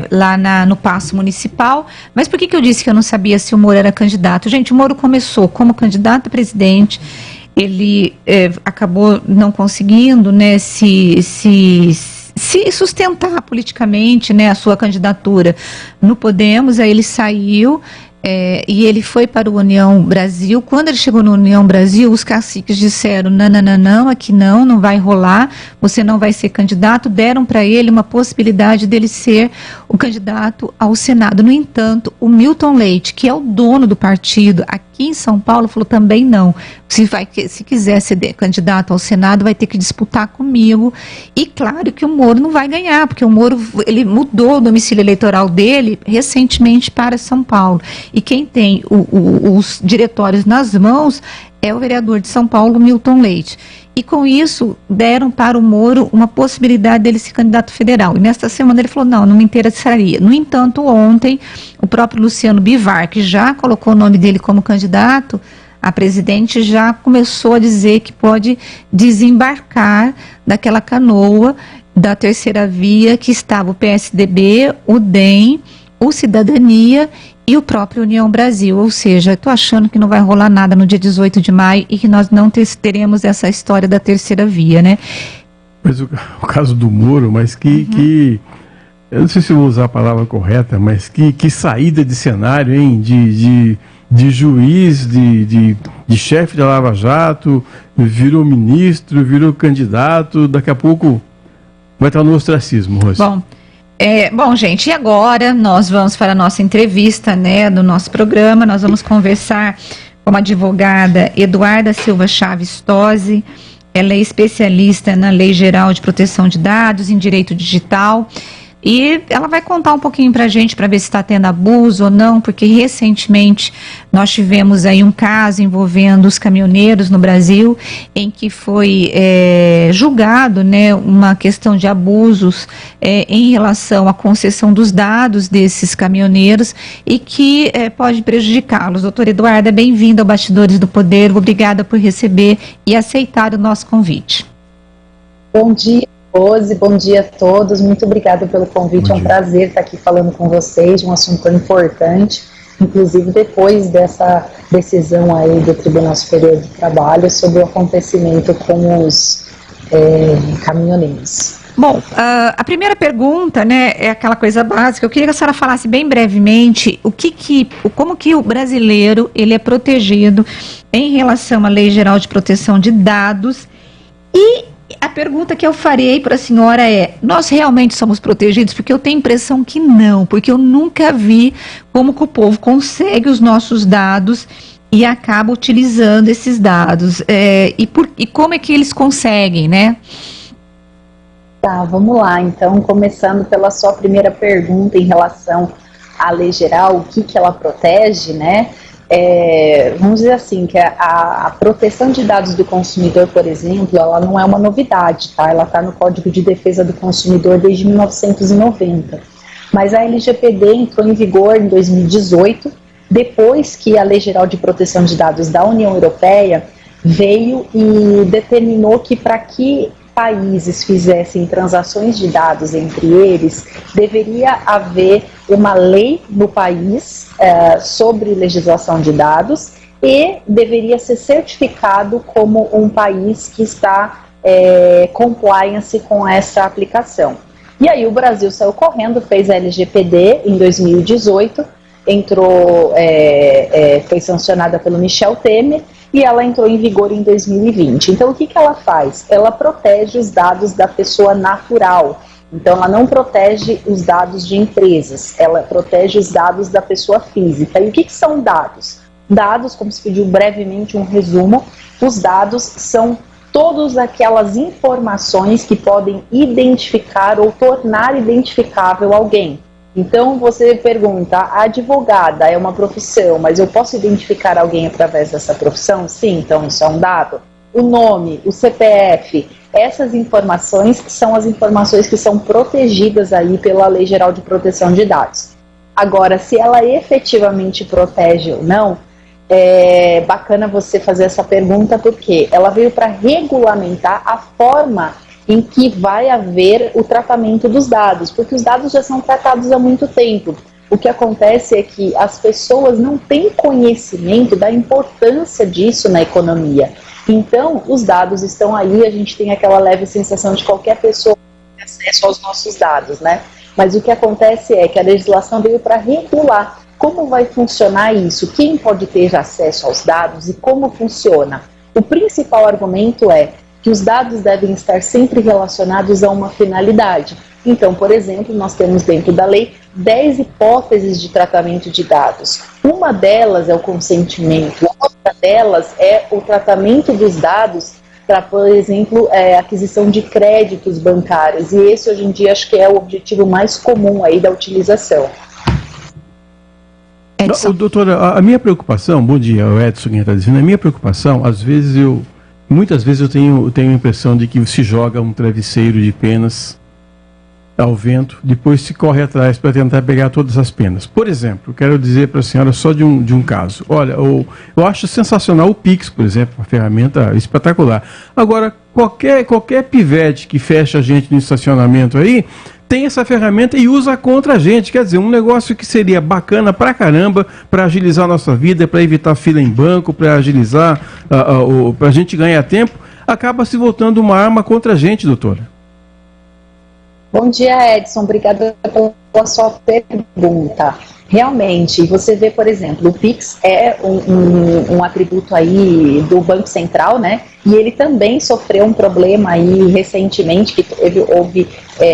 Speaker 5: Lá no Paço Municipal. Mas por que eu disse que eu não sabia se o Moro era candidato? Gente, o Moro começou como candidato a presidente, ele acabou não conseguindo, né, se sustentar politicamente, né, a sua candidatura no Podemos, aí ele saiu e ele foi para o União Brasil. Quando ele chegou no União Brasil, os caciques disseram, não, aqui não vai rolar, você não vai ser candidato, deram para ele uma possibilidade dele ser o candidato ao Senado. No entanto, o Milton Leite, que é o dono do partido aqui em São Paulo, falou também não, se quiser ser candidato ao Senado, vai ter que disputar comigo, e claro que o Moro não vai ganhar, porque o Moro, ele mudou o domicílio eleitoral dele recentemente para São Paulo, e quem tem os diretórios nas mãos é o vereador de São Paulo, Milton Leite. E com isso, deram para o Moro uma possibilidade dele ser candidato federal. E nesta semana ele falou, não me interessaria. No entanto, ontem, o próprio Luciano Bivar, que já colocou o nome dele como candidato a presidente, já começou a dizer que pode desembarcar daquela canoa da terceira via que estava o PSDB, o DEM, o Cidadania e o próprio União Brasil, ou seja, estou achando que não vai rolar nada no dia 18 de maio e que nós não teremos essa história da terceira via, né?
Speaker 6: Mas o caso do Moro, mas que eu não sei se eu vou usar a palavra correta, mas que saída de cenário, hein? De juiz, de chefe de Lava Jato, virou ministro, virou candidato, daqui a pouco vai estar no ostracismo, Rose.
Speaker 5: Bom, gente, e agora nós vamos para a nossa entrevista, né, do nosso programa. Nós vamos conversar com a advogada Eduarda Silva Chaves Tosi. Ela é especialista na Lei Geral de Proteção de Dados, em Direito Digital. E ela vai contar um pouquinho pra gente, para ver se está tendo abuso ou não, porque recentemente nós tivemos aí um caso envolvendo os caminhoneiros no Brasil, em que foi julgado, né, uma questão de abusos em relação à concessão dos dados desses caminhoneiros e que pode prejudicá-los. Doutora Eduarda, bem-vinda ao Bastidores do Poder, obrigada por receber e aceitar o nosso convite.
Speaker 17: Bom dia, Rose, bom dia a todos, muito obrigada pelo convite, é um prazer estar aqui falando com vocês de um assunto tão importante, inclusive depois dessa decisão aí do Tribunal Superior do Trabalho sobre o acontecimento com os caminhoneiros.
Speaker 5: Bom, a primeira pergunta, né, é aquela coisa básica. Eu queria que a senhora falasse bem brevemente como que o brasileiro ele é protegido em relação à Lei Geral de Proteção de Dados. E a pergunta que eu farei para a senhora é: nós realmente somos protegidos? Porque eu tenho a impressão que não, porque eu nunca vi como que o povo consegue os nossos dados e acaba utilizando esses dados. E como é que eles conseguem, né?
Speaker 17: Tá, vamos lá. Então, começando pela sua primeira pergunta em relação à lei geral, o que ela protege, né? Vamos dizer assim, que a proteção de dados do consumidor, por exemplo, ela não é uma novidade, tá? Ela está no Código de Defesa do Consumidor desde 1990. Mas a LGPD entrou em vigor em 2018, depois que a Lei Geral de Proteção de Dados da União Europeia veio e determinou que para que países fizessem transações de dados entre eles, deveria haver uma lei no país sobre legislação de dados e deveria ser certificado como um país que está compliance com essa aplicação. E aí o Brasil saiu correndo, fez a LGPD em 2018, foi sancionada pelo Michel Temer, e ela entrou em vigor em 2020. Então, o que ela faz? Ela protege os dados da pessoa natural. Então, ela não protege os dados de empresas, ela protege os dados da pessoa física. E o que são dados? Dados, como se pediu brevemente um resumo, os dados são todas aquelas informações que podem identificar ou tornar identificável alguém. Então você pergunta, a advogada é uma profissão, mas eu posso identificar alguém através dessa profissão? Sim, então isso é um dado. O nome, o CPF, essas informações são as informações que são protegidas aí pela Lei Geral de Proteção de Dados. Agora, se ela efetivamente protege ou não, é bacana você fazer essa pergunta, porque ela veio para regulamentar a forma em que vai haver o tratamento dos dados, porque os dados já são tratados há muito tempo. O que acontece é que as pessoas não têm conhecimento da importância disso na economia. Então, os dados estão aí, a gente tem aquela leve sensação de qualquer pessoa ter acesso aos nossos dados, né? Mas o que acontece é que a legislação veio para regular como vai funcionar isso, quem pode ter acesso aos dados e como funciona. O principal argumento é que os dados devem estar sempre relacionados a uma finalidade. Então, por exemplo, nós temos dentro da lei 10 hipóteses de tratamento de dados. Uma delas é o consentimento, outra delas é o tratamento dos dados para, por exemplo, aquisição de créditos bancários. E esse, hoje em dia, acho que é o objetivo mais comum aí da utilização.
Speaker 6: Doutora, a minha preocupação, bom dia, o Edson quem está dizendo, a minha preocupação, muitas vezes eu tenho a impressão de que se joga um travesseiro de penas ao vento, depois se corre atrás para tentar pegar todas as penas. Por exemplo, quero dizer para a senhora só de um caso. Olha, eu acho sensacional o Pix, por exemplo, uma ferramenta espetacular. Agora, qualquer pivete que fecha a gente no estacionamento aí, tem essa ferramenta e usa contra a gente. Quer dizer, um negócio que seria bacana pra caramba, para agilizar a nossa vida, para evitar fila em banco, para agilizar, para a gente ganhar tempo, acaba se voltando uma arma contra a gente, doutora.
Speaker 17: Bom dia, Edson. Obrigada pela sua pergunta. Realmente, você vê, por exemplo, o Pix é um atributo aí do Banco Central, né? E ele também sofreu um problema aí recentemente, que houve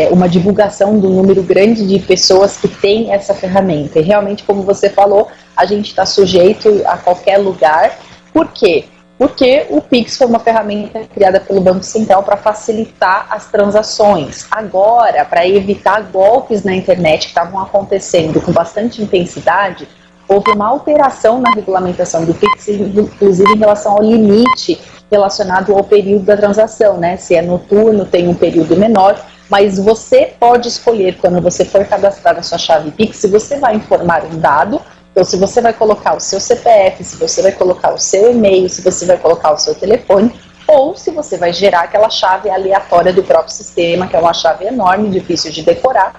Speaker 17: uma divulgação do número grande de pessoas que têm essa ferramenta. E realmente, como você falou, a gente está sujeito a qualquer lugar. Por quê? Porque o Pix foi uma ferramenta criada pelo Banco Central para facilitar as transações. Agora, para evitar golpes na internet que estavam acontecendo com bastante intensidade, houve uma alteração na regulamentação do Pix, inclusive em relação ao limite relacionado ao período da transação, né? Se é noturno, tem um período menor, mas você pode escolher, quando você for cadastrar a sua chave Pix, se você vai informar um dado. Então, se você vai colocar o seu CPF, se você vai colocar o seu e-mail, se você vai colocar o seu telefone, ou se você vai gerar aquela chave aleatória do próprio sistema, que é uma chave enorme, difícil de decorar,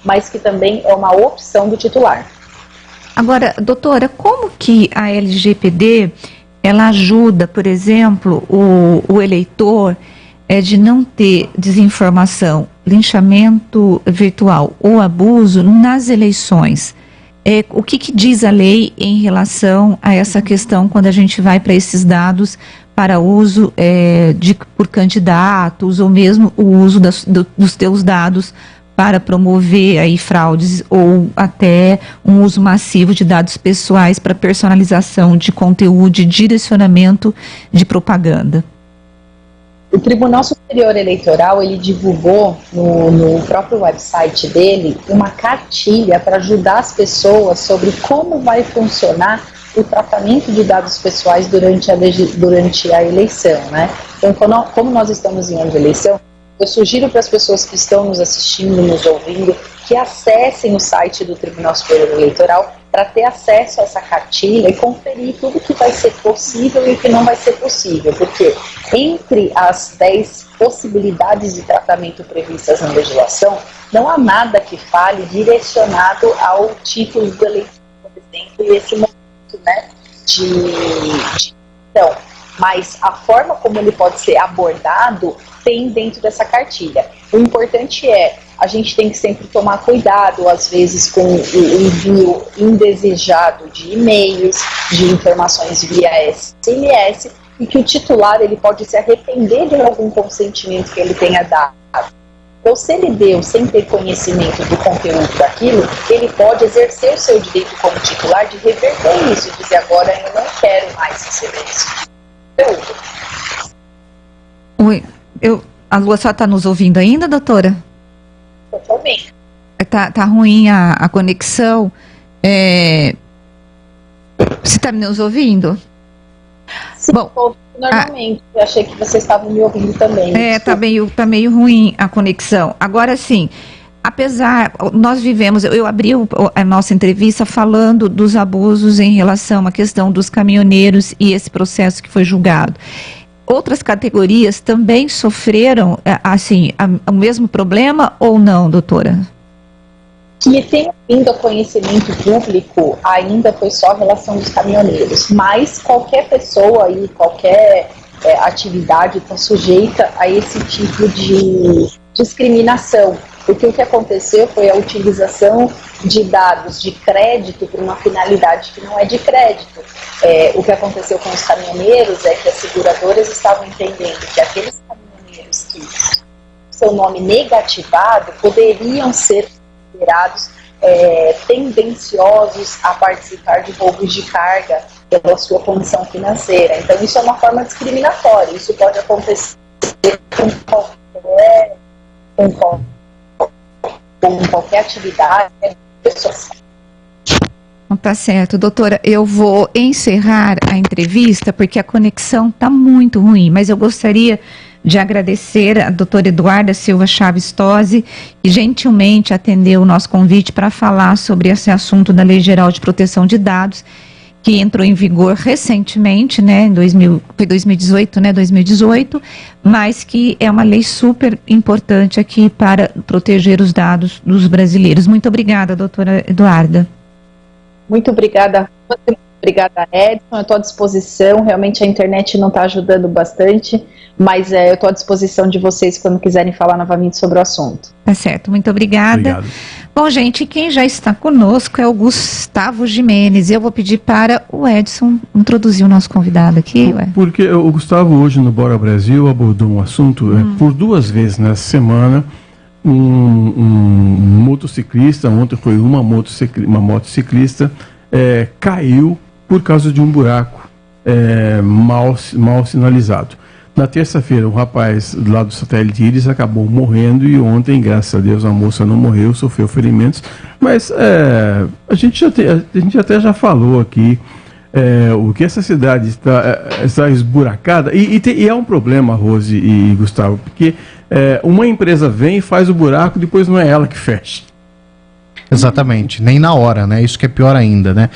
Speaker 17: mas que também é uma opção do titular.
Speaker 5: Agora, doutora, como que a LGPD, ela ajuda, por exemplo, o eleitor de não ter desinformação, linchamento virtual ou abuso nas eleições? O que diz a lei em relação a essa questão quando a gente vai para esses dados para uso por candidatos ou mesmo o uso dos teus dados para promover aí fraudes ou até um uso massivo de dados pessoais para personalização de conteúdo e direcionamento de propaganda?
Speaker 17: O Tribunal Superior Eleitoral, ele divulgou no próprio website dele uma cartilha para ajudar as pessoas sobre como vai funcionar o tratamento de dados pessoais durante a eleição, né? Então, como nós estamos em ano de eleição, eu sugiro para as pessoas que estão nos assistindo, nos ouvindo, que acessem o site do Tribunal Superior Eleitoral para ter acesso a essa cartilha e conferir tudo que vai ser possível e o que não vai ser possível, porque entre as 10 possibilidades de tratamento previstas na legislação, não há nada que fale direcionado ao título do eleitor, por exemplo, e esse momento, né, então, mas a forma como ele pode ser abordado tem dentro dessa cartilha. O importante a gente tem que sempre tomar cuidado, às vezes, com o envio indesejado de e-mails, de informações via SMS, e que o titular ele pode se arrepender de algum consentimento que ele tenha dado. Então, se ele deu sem ter conhecimento do conteúdo daquilo, ele pode exercer o seu direito como titular de reverter isso, dizer agora eu não quero mais receber isso.
Speaker 5: Oi, a Lua só está nos ouvindo ainda, doutora?
Speaker 17: Totalmente.
Speaker 5: Tá ruim a conexão. Você está nos ouvindo?
Speaker 17: Sim, bom, estou ouvindo normalmente. Eu achei que vocês estavam me ouvindo também.
Speaker 5: Tá meio ruim a conexão. Agora sim, nós vivemos, eu abri a nossa entrevista falando dos abusos em relação à questão dos caminhoneiros e esse processo que foi julgado. Outras categorias também sofreram, assim, o mesmo problema ou não, doutora?
Speaker 17: Que tem vindo a conhecimento público ainda foi só a relação dos caminhoneiros, mas qualquer pessoa e qualquer atividade está sujeita a esse tipo de discriminação, porque o que aconteceu foi a utilização de dados de crédito para uma finalidade que não é de crédito. O que aconteceu com os caminhoneiros é que as seguradoras estavam entendendo que aqueles caminhoneiros que seu nome negativado poderiam ser considerados tendenciosos a participar de roubos de carga pela sua condição financeira. Então isso é uma forma discriminatória, isso pode acontecer com qualquer atividade, pessoas.
Speaker 5: Tá certo, doutora, eu vou encerrar a entrevista porque a conexão está muito ruim, mas eu gostaria de agradecer a doutora Eduarda Silva Chaves Tosi, que gentilmente atendeu o nosso convite para falar sobre esse assunto da Lei Geral de Proteção de Dados, que entrou em vigor recentemente, né, foi 2018, né, 2018, mas que é uma lei super importante aqui para proteger os dados dos brasileiros. Muito obrigada, doutora Eduarda.
Speaker 17: Muito obrigada. Obrigada, Edson. Eu estou à disposição. Realmente a internet não está ajudando bastante, mas eu estou à disposição de vocês quando quiserem falar novamente sobre o assunto.
Speaker 5: Tá certo, muito obrigada.
Speaker 6: Obrigado.
Speaker 5: Bom, gente, quem já está conosco é o Gustavo Gimenez. Eu vou pedir para o Edson introduzir o nosso convidado aqui.
Speaker 6: Porque o Gustavo hoje no Bora Brasil abordou um assunto por 2 vezes nessa semana. Um motociclista, ontem foi uma motociclista, caiu por causa de um buraco mal sinalizado. Na terça-feira, um rapaz lá do Satélite Íris acabou morrendo e ontem, graças a Deus, a moça não morreu, sofreu ferimentos. Mas a gente até já falou aqui o que essa cidade está esburacada. E é um problema, Rose e Gustavo, porque uma empresa vem e faz o buraco, depois não é ela que fecha.
Speaker 18: Exatamente, nem na hora, né? Isso que é pior ainda, né?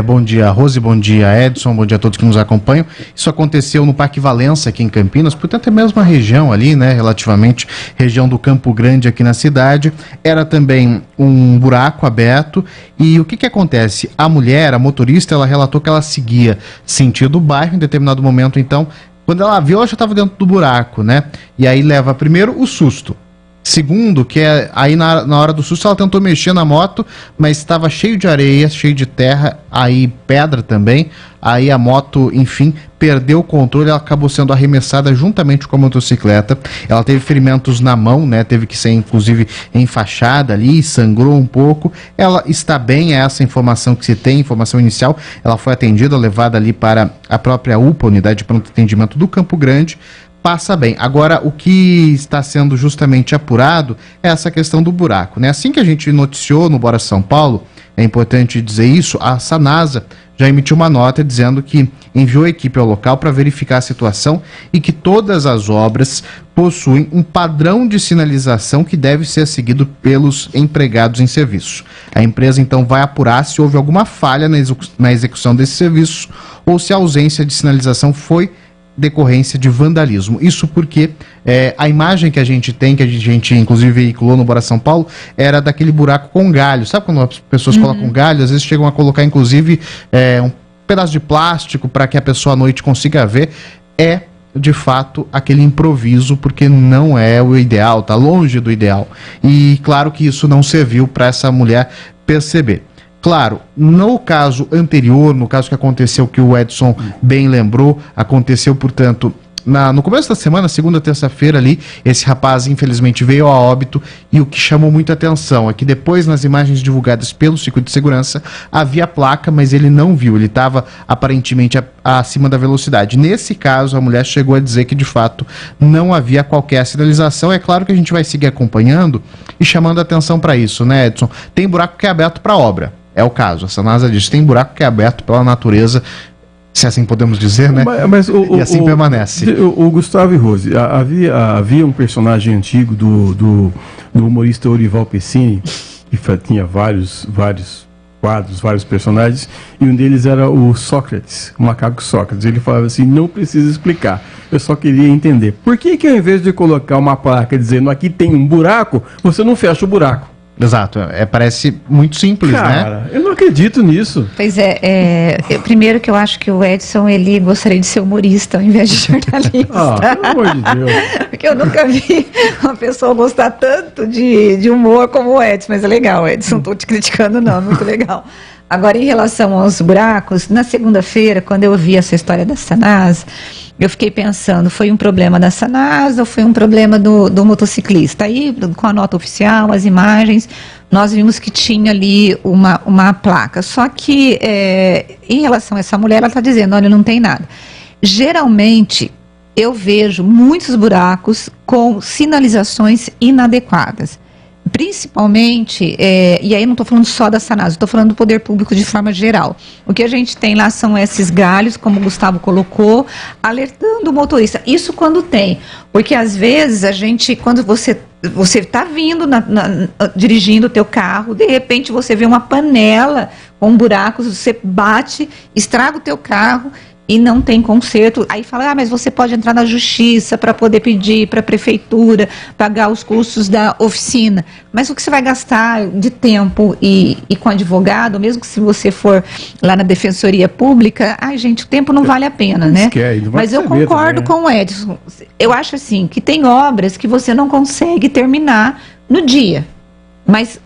Speaker 18: Bom dia, Rose, bom dia, Edson, bom dia a todos que nos acompanham. Isso aconteceu no Parque Valença, aqui em Campinas, portanto é a mesma região ali, né? Relativamente, região do Campo Grande aqui na cidade. Era também um buraco aberto e o que acontece? A mulher, a motorista, ela relatou que ela seguia sentido bairro em determinado momento, então, quando ela viu, ela já estava dentro do buraco, né? E aí leva primeiro o susto. Segundo, que aí na hora do susto ela tentou mexer na moto, mas estava cheio de areia, cheio de terra, aí pedra também, aí a moto, enfim, perdeu o controle, ela acabou sendo arremessada juntamente com a motocicleta. Ela teve ferimentos na mão, né, teve que ser inclusive enfaixada ali, sangrou um pouco. Ela está bem, é essa informação que se tem, informação inicial. Ela foi atendida, levada ali para a própria UPA, Unidade de Pronto Atendimento do Campo Grande. Passa bem. Agora, o que está sendo justamente apurado é essa questão do buraco, né? Assim que a gente noticiou no Bora São Paulo, é importante dizer isso, a Sanasa já emitiu uma nota dizendo que enviou a equipe ao local para verificar a situação e que todas as obras possuem um padrão de sinalização que deve ser seguido pelos empregados em serviço. A empresa então vai apurar se houve alguma falha na execução desse serviço ou se a ausência de sinalização foi decorrência de vandalismo. Isso porque a imagem que a gente tem, que a gente inclusive veiculou no Bora São Paulo, era daquele buraco com galho. Sabe quando as pessoas colocam galho? Às vezes chegam a colocar inclusive um pedaço de plástico para que a pessoa à noite consiga ver. É de fato aquele improviso, porque não é o ideal, está longe do ideal. E claro que isso não serviu para essa mulher perceber. Claro, no caso anterior, no caso que aconteceu, que o Edson bem lembrou, aconteceu, portanto, no começo da semana, segunda, terça-feira ali, esse rapaz infelizmente veio a óbito e o que chamou muita atenção é que depois nas imagens divulgadas pelo circuito de segurança havia placa, mas ele não viu, ele estava aparentemente acima da velocidade. Nesse caso, a mulher chegou a dizer que de fato não havia qualquer sinalização. É claro que a gente vai seguir acompanhando e chamando atenção para isso, né, Edson? Tem buraco que é aberto para obra. É o caso, a Sanasa diz, tem buraco que é aberto pela natureza, se assim podemos dizer, né? Mas e assim permanece.
Speaker 6: O Gustavo e Rose, havia um personagem antigo do humorista Orival Pessini, que tinha vários quadros, vários personagens, e um deles era o Sócrates, o macaco Sócrates. Ele falava assim, não precisa explicar, eu só queria entender. Por que ao invés de colocar uma placa dizendo aqui tem um buraco, você não fecha o buraco?
Speaker 18: Exato, parece muito simples,
Speaker 6: cara,
Speaker 18: né?
Speaker 6: Eu não acredito nisso.
Speaker 5: Pois primeiro que eu acho que o Edson, ele gostaria de ser humorista ao invés de jornalista.
Speaker 6: Pelo amor de Deus.
Speaker 5: Porque eu nunca vi uma pessoa gostar tanto de humor como o Edson, mas é legal, Edson, não estou te criticando não, muito legal. Agora, em relação aos buracos, na segunda-feira, quando eu vi essa história da Sanasa, eu fiquei pensando, foi um problema da Sanasa ou foi um problema do motociclista? Aí, com a nota oficial, as imagens, nós vimos que tinha ali uma placa. Só que, em relação a essa mulher, ela está dizendo, olha, não tem nada. Geralmente, eu vejo muitos buracos com sinalizações inadequadas. Principalmente, e aí eu não estou falando só da Sanasa, estou falando do poder público de forma geral. O que a gente tem lá são esses galhos, como o Gustavo colocou, alertando o motorista. Isso quando tem, porque às vezes a gente, quando você está vindo, dirigindo o teu carro, de repente você vê uma panela com buracos, você bate, estraga o teu carro, e não tem conserto. Aí fala, mas você pode entrar na justiça para poder pedir para a prefeitura pagar os custos da oficina. Mas o que você vai gastar de tempo e com advogado, mesmo que se você for lá na Defensoria Pública, gente, o tempo não vale a pena, né? Mas eu concordo com o Edson. Eu acho assim, que tem obras que você não consegue terminar no dia. Mas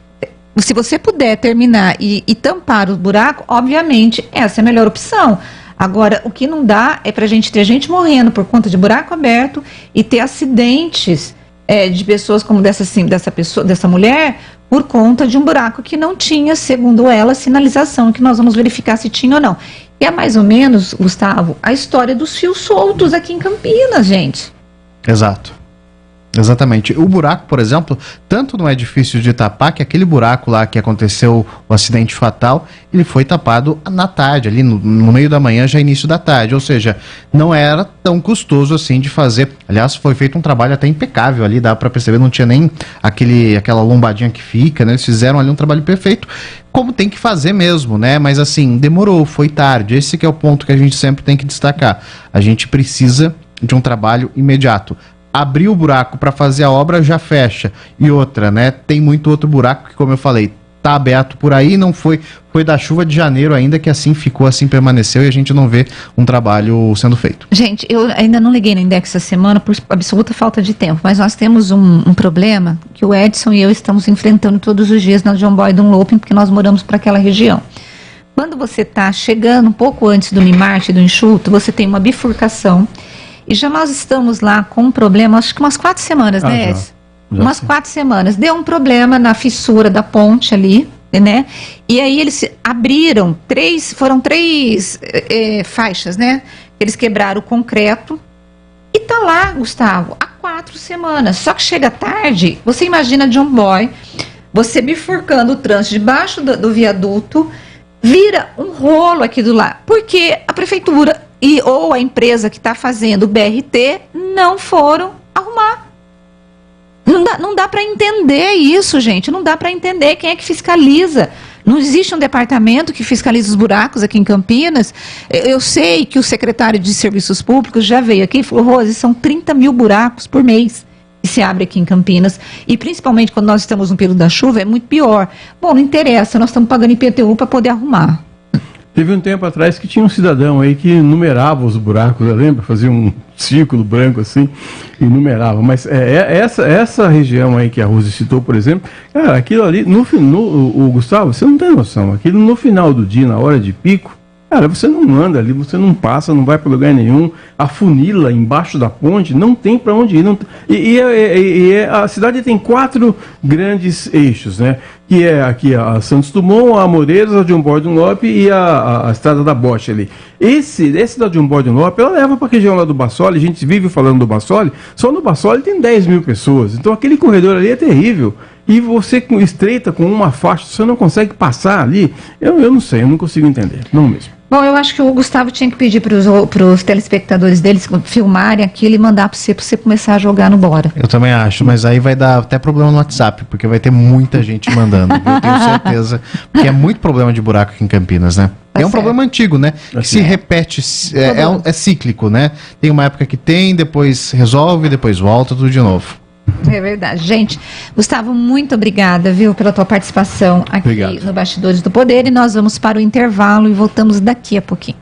Speaker 5: se você puder terminar e tampar o buraco, obviamente, essa é a melhor opção. Agora, o que não dá é pra gente ter gente morrendo por conta de buraco aberto e ter acidentes de pessoas como dessa mulher, por conta de um buraco que não tinha, segundo ela, sinalização, que nós vamos verificar se tinha ou não. E é mais ou menos, Gustavo, a história dos fios soltos aqui em Campinas, gente.
Speaker 18: Exato. Exatamente. O buraco, por exemplo, tanto não é difícil de tapar, que aquele buraco lá que aconteceu o acidente fatal, ele foi tapado na tarde, ali no meio da manhã, já início da tarde, ou seja, não era tão custoso assim de fazer. Aliás, foi feito um trabalho até impecável ali, dá para perceber, não tinha nem aquela lombadinha que fica, né? Eles fizeram ali um trabalho perfeito, como tem que fazer mesmo, né? Mas assim, demorou, foi tarde. Esse que é o ponto que a gente sempre tem que destacar. A gente precisa de um trabalho imediato. Abrir o buraco para fazer a obra, já fecha. E outra, né? Tem muito outro buraco que, como eu falei, tá aberto por aí, não foi da chuva de janeiro ainda que assim ficou, assim permaneceu, e a gente não vê um trabalho sendo feito.
Speaker 5: Gente, eu ainda não liguei no Index essa semana por absoluta falta de tempo, mas nós temos um problema que o Edson e eu estamos enfrentando todos os dias na John Boy Dunloping, porque nós moramos para aquela região. Quando você está chegando um pouco antes do Mimarte, do Enxuto, você tem uma bifurcação. E já nós estamos lá com um problema, acho que umas 4 semanas, né, Edson? Umas 4 semanas. Deu um problema na fissura da ponte ali, né? E aí eles abriram foram três faixas, né? Eles quebraram o concreto e tá lá, Gustavo, há 4 semanas. Só que chega tarde, você imagina John Boy, você bifurcando o trânsito debaixo do viaduto, vira um rolo aqui do lado, porque a prefeitura ou a empresa que está fazendo o BRT não foram arrumar. Não dá para entender isso, gente. Não dá para entender quem é que fiscaliza. Não existe um departamento que fiscaliza os buracos aqui em Campinas. Eu sei que o secretário de Serviços Públicos já veio aqui e falou, Rose, são 30 mil buracos por mês que se abre aqui em Campinas. E principalmente quando nós estamos no período da chuva, é muito pior. Bom, não interessa, nós estamos pagando IPTU para poder arrumar.
Speaker 6: Teve um tempo atrás que tinha um cidadão aí que numerava os buracos, lembra? Fazia um círculo branco assim e numerava. Mas essa região aí que a Rose citou, por exemplo, cara, aquilo ali, o Gustavo, você não tem noção, aquilo no final do dia, na hora de pico, cara, você não anda ali, você não passa, não vai para lugar nenhum, a funila embaixo da ponte, não tem para onde ir. A cidade tem 4 grandes eixos, né? Que é aqui a Santos Dumont, a Amoreiras, a John Boy Dunlop e a Estrada da Boche ali. Esse da John Boy Dunlop, ela leva para a região lá do Bassoli, a gente vive falando do Bassoli, só no Bassoli tem 10 mil pessoas, então aquele corredor ali é terrível. E você estreita com uma faixa, você não consegue passar ali, eu não sei, eu não consigo entender, não mesmo.
Speaker 5: Bom, eu acho que o Gustavo tinha que pedir para os telespectadores deles filmarem aquilo e mandar para você começar a jogar no Bora.
Speaker 18: Eu também acho, mas aí vai dar até problema no WhatsApp, porque vai ter muita gente mandando, eu tenho certeza, porque é muito problema de buraco aqui em Campinas, né? É um problema antigo, né? Que se repete, é cíclico, né? Tem uma época que tem, depois resolve, depois volta, tudo de novo.
Speaker 5: É verdade. Gente, Gustavo, muito obrigada, viu, pela tua participação aqui no Bastidores do Poder, e nós vamos para o intervalo e voltamos daqui a pouquinho.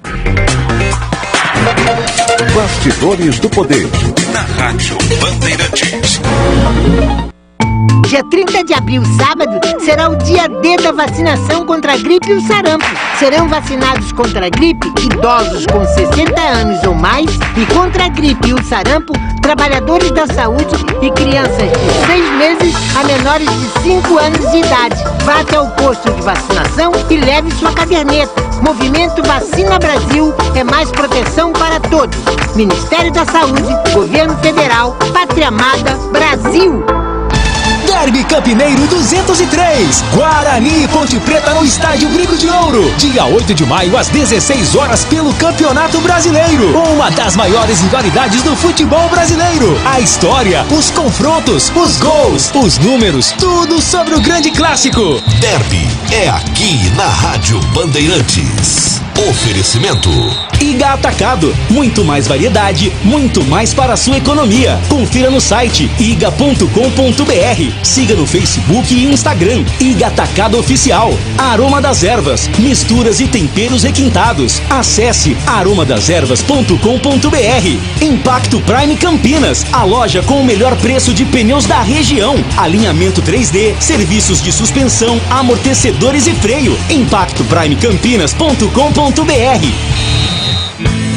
Speaker 4: Bastidores do Poder, na Rádio Bandeirantes.
Speaker 19: Dia 30 de abril, sábado, será o dia D da vacinação contra a gripe e o sarampo. Serão vacinados contra a gripe idosos com 60 anos ou mais e contra a gripe e o sarampo, trabalhadores da saúde e crianças de 6 meses a menores de 5 anos de idade. Vá até o posto de vacinação e leve sua caderneta. Movimento Vacina Brasil é mais proteção para todos. Ministério da Saúde, Governo Federal, Pátria Amada, Brasil.
Speaker 10: Derby Campineiro 203, Guarani e Ponte Preta no Estádio Brinco de Ouro. Dia 8 de maio às 16 horas pelo Campeonato Brasileiro. Uma das maiores rivalidades do futebol brasileiro. A história, os confrontos, os gols, os números, tudo sobre o grande clássico.
Speaker 13: Derby é aqui na Rádio Bandeirantes.
Speaker 10: Oferecimento
Speaker 11: Iga Atacado, muito mais variedade, muito mais para a sua economia. Confira no site iga.com.br. Siga no Facebook e Instagram. Iga Atacado Oficial. Aroma das Ervas, misturas e temperos requintados. Acesse aromadeservas.com.br. Impacto Prime Campinas, a loja com o melhor preço de pneus da região. Alinhamento 3D, serviços de suspensão, amortecedores e freio. impactoprimeCampinas.com.br.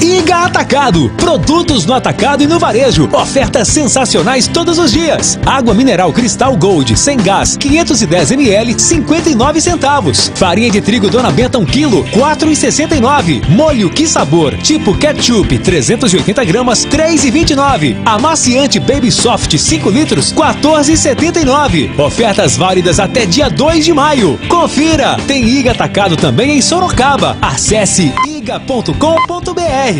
Speaker 11: Iga Atacado, produtos no atacado e no varejo, ofertas sensacionais todos os dias. Água mineral Cristal Gold, sem gás, 510 ml, 59 centavos. Farinha de trigo Dona Benta 1 kg, 4,69. Molho Que Sabor, tipo ketchup, 380 gramas, 3,29. Amaciante Baby Soft, 5 litros, 14,79. Ofertas válidas até dia 2 de maio. Confira, tem Iga Atacado também em Sorocaba. Acesse iga.com.br.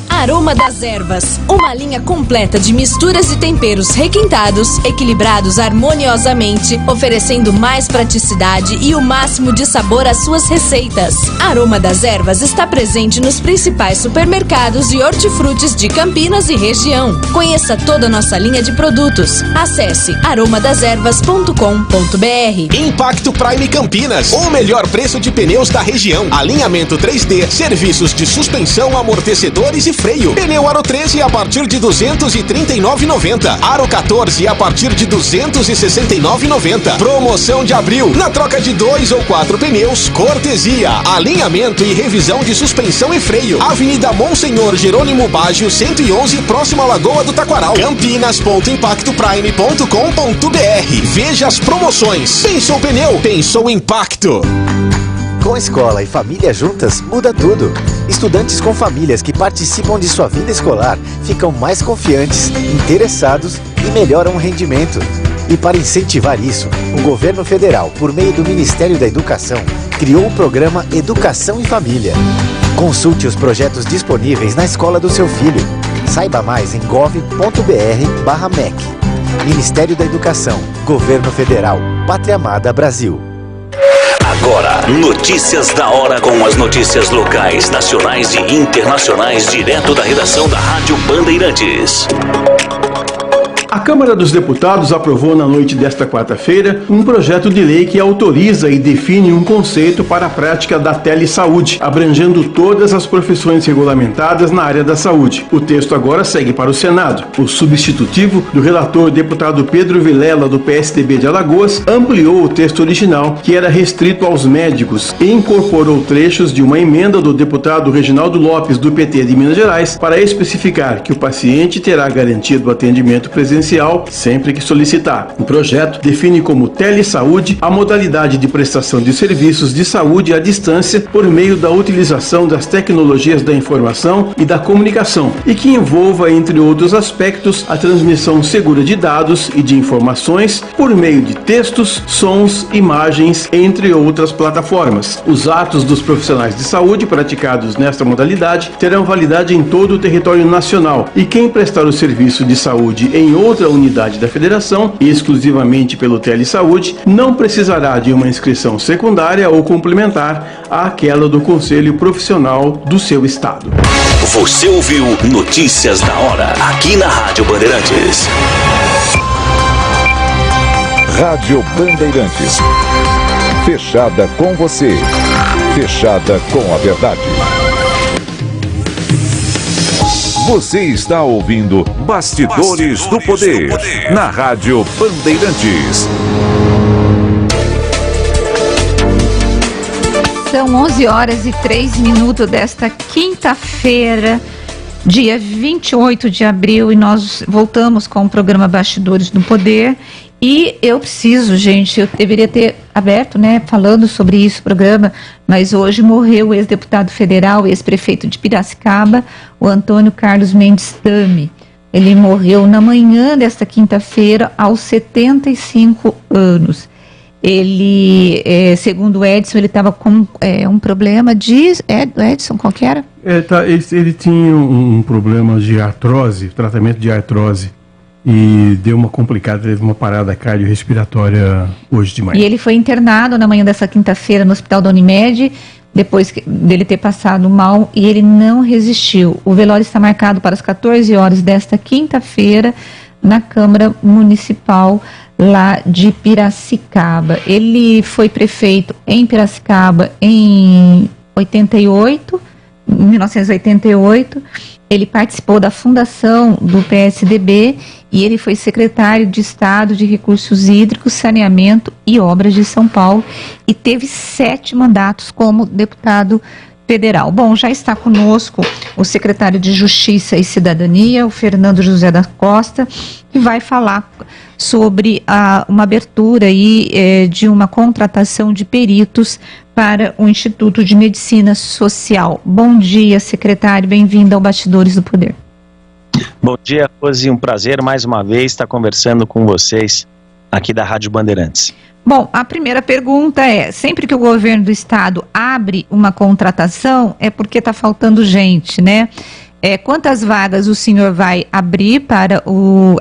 Speaker 20: Aroma das Ervas, uma linha completa de misturas e temperos requintados, equilibrados harmoniosamente, oferecendo mais praticidade e o máximo de sabor às suas receitas. Aroma das Ervas está presente nos principais supermercados e hortifrutis de Campinas e região. Conheça toda a nossa linha de produtos. Acesse aromadeservas.com.br.
Speaker 11: Impacto Prime Campinas, o melhor preço de pneus da região. Alinhamento 3D, serviços de suspensão, amortecedores e freio. Pneu Aro 13 a partir de R$ 239,90. Aro 14 a partir de R$ 269,90. Promoção de abril. Na troca de 2 ou 4 pneus, cortesia. Alinhamento e revisão de suspensão e freio. Avenida Monsenhor Jerônimo Baggio, 111, próximo à Lagoa do Taquaral. Campinas.impactoprime.com.br. Veja as promoções. Pensou pneu? Pensou impacto.
Speaker 12: Com escola e família juntas, muda tudo. Estudantes com famílias que participam de sua vida escolar ficam mais confiantes, interessados e melhoram o rendimento. E para incentivar isso, o governo federal, por meio do Ministério da Educação, criou o programa Educação e Família. Consulte os projetos disponíveis na escola do seu filho. Saiba mais em gov.br/MEC. Ministério da Educação, Governo Federal, Pátria Amada Brasil.
Speaker 2: Agora, notícias da hora com as notícias locais, nacionais e internacionais, direto da redação da Rádio Bandeirantes.
Speaker 6: A Câmara dos Deputados aprovou na noite desta quarta-feira um projeto de lei que autoriza e define um conceito para a prática da telesaúde, abrangendo todas as profissões regulamentadas na área da saúde. O texto agora segue para o Senado. O substitutivo do relator deputado Pedro Vilela, do PSDB de Alagoas, ampliou o texto original, que era restrito aos médicos, e incorporou trechos de uma emenda do deputado Reginaldo Lopes, do PT de Minas Gerais, para especificar que o paciente terá garantido o atendimento presencial sempre que solicitar. O projeto define como telesaúde a modalidade de prestação de serviços de saúde à distância por meio da utilização das tecnologias da informação e da comunicação e que envolva, entre outros aspectos, a transmissão segura de dados e de informações por meio de textos, sons, imagens, entre outras plataformas. Os atos dos profissionais de saúde praticados nesta modalidade terão validade em todo o território nacional e quem prestar o serviço de saúde em outra unidade da federação, exclusivamente pelo telesaúde, não precisará de uma inscrição secundária ou complementar àquela do Conselho Profissional do seu estado.
Speaker 2: Você ouviu Notícias da Hora, aqui na Rádio Bandeirantes.
Speaker 4: Rádio Bandeirantes. Fechada com você. Fechada com a verdade. Você está ouvindo Bastidores do Poder, na Rádio Bandeirantes.
Speaker 5: São 11h03 desta quinta-feira, dia 28 de abril, e nós voltamos com o programa Bastidores do Poder. E eu preciso, gente, eu deveria ter aberto, falando sobre isso, o programa, mas hoje morreu o ex-deputado federal, ex-prefeito de Piracicaba, o Antônio Carlos Mendes Tame. Ele morreu na manhã desta quinta-feira, aos 75 anos. Ele, segundo o Edson, ele estava com um problema de... Edson, qual que era?
Speaker 6: Ele tinha um problema de artrose, tratamento de artrose. E deu uma complicada, teve uma parada cardiorrespiratória hoje de manhã.
Speaker 5: E ele foi internado na manhã dessa quinta-feira no hospital da Unimed. depois dele ter passado mal, e ele não resistiu. O velório está marcado para as 14 horas desta quinta-feira na Câmara Municipal lá de Piracicaba. Ele foi prefeito em Piracicaba em 1988. Ele participou da fundação do PSDB e ele foi secretário de Estado de Recursos Hídricos, Saneamento e Obras de São Paulo e teve 7 mandatos como deputado federal. Bom, já está conosco o secretário de Justiça e Cidadania, o Fernando José da Costa, que vai falar sobre uma abertura aí, de uma contratação de peritos para o Instituto de Medicina Social. Bom dia, secretário, bem-vindo ao Bastidores do Poder.
Speaker 21: Bom dia, Rose, um prazer mais uma vez estar conversando com vocês aqui da Rádio Bandeirantes.
Speaker 5: Bom, a primeira pergunta é, sempre que o governo do estado abre uma contratação, é porque está faltando gente, né? Quantas vagas o senhor vai abrir para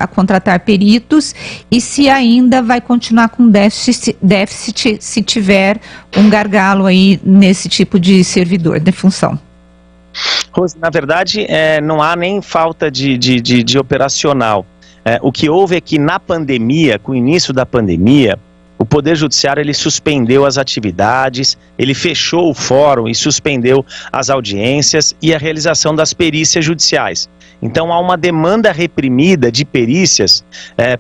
Speaker 5: a contratar peritos e se ainda vai continuar com déficit se tiver um gargalo aí nesse tipo de servidor, de função?
Speaker 21: Rose, na verdade, não há nem falta de operacional. O que houve é que na pandemia, com o início da pandemia, o Poder Judiciário ele suspendeu as atividades, ele fechou o fórum e suspendeu as audiências e a realização das perícias judiciais. Então há uma demanda reprimida de perícias,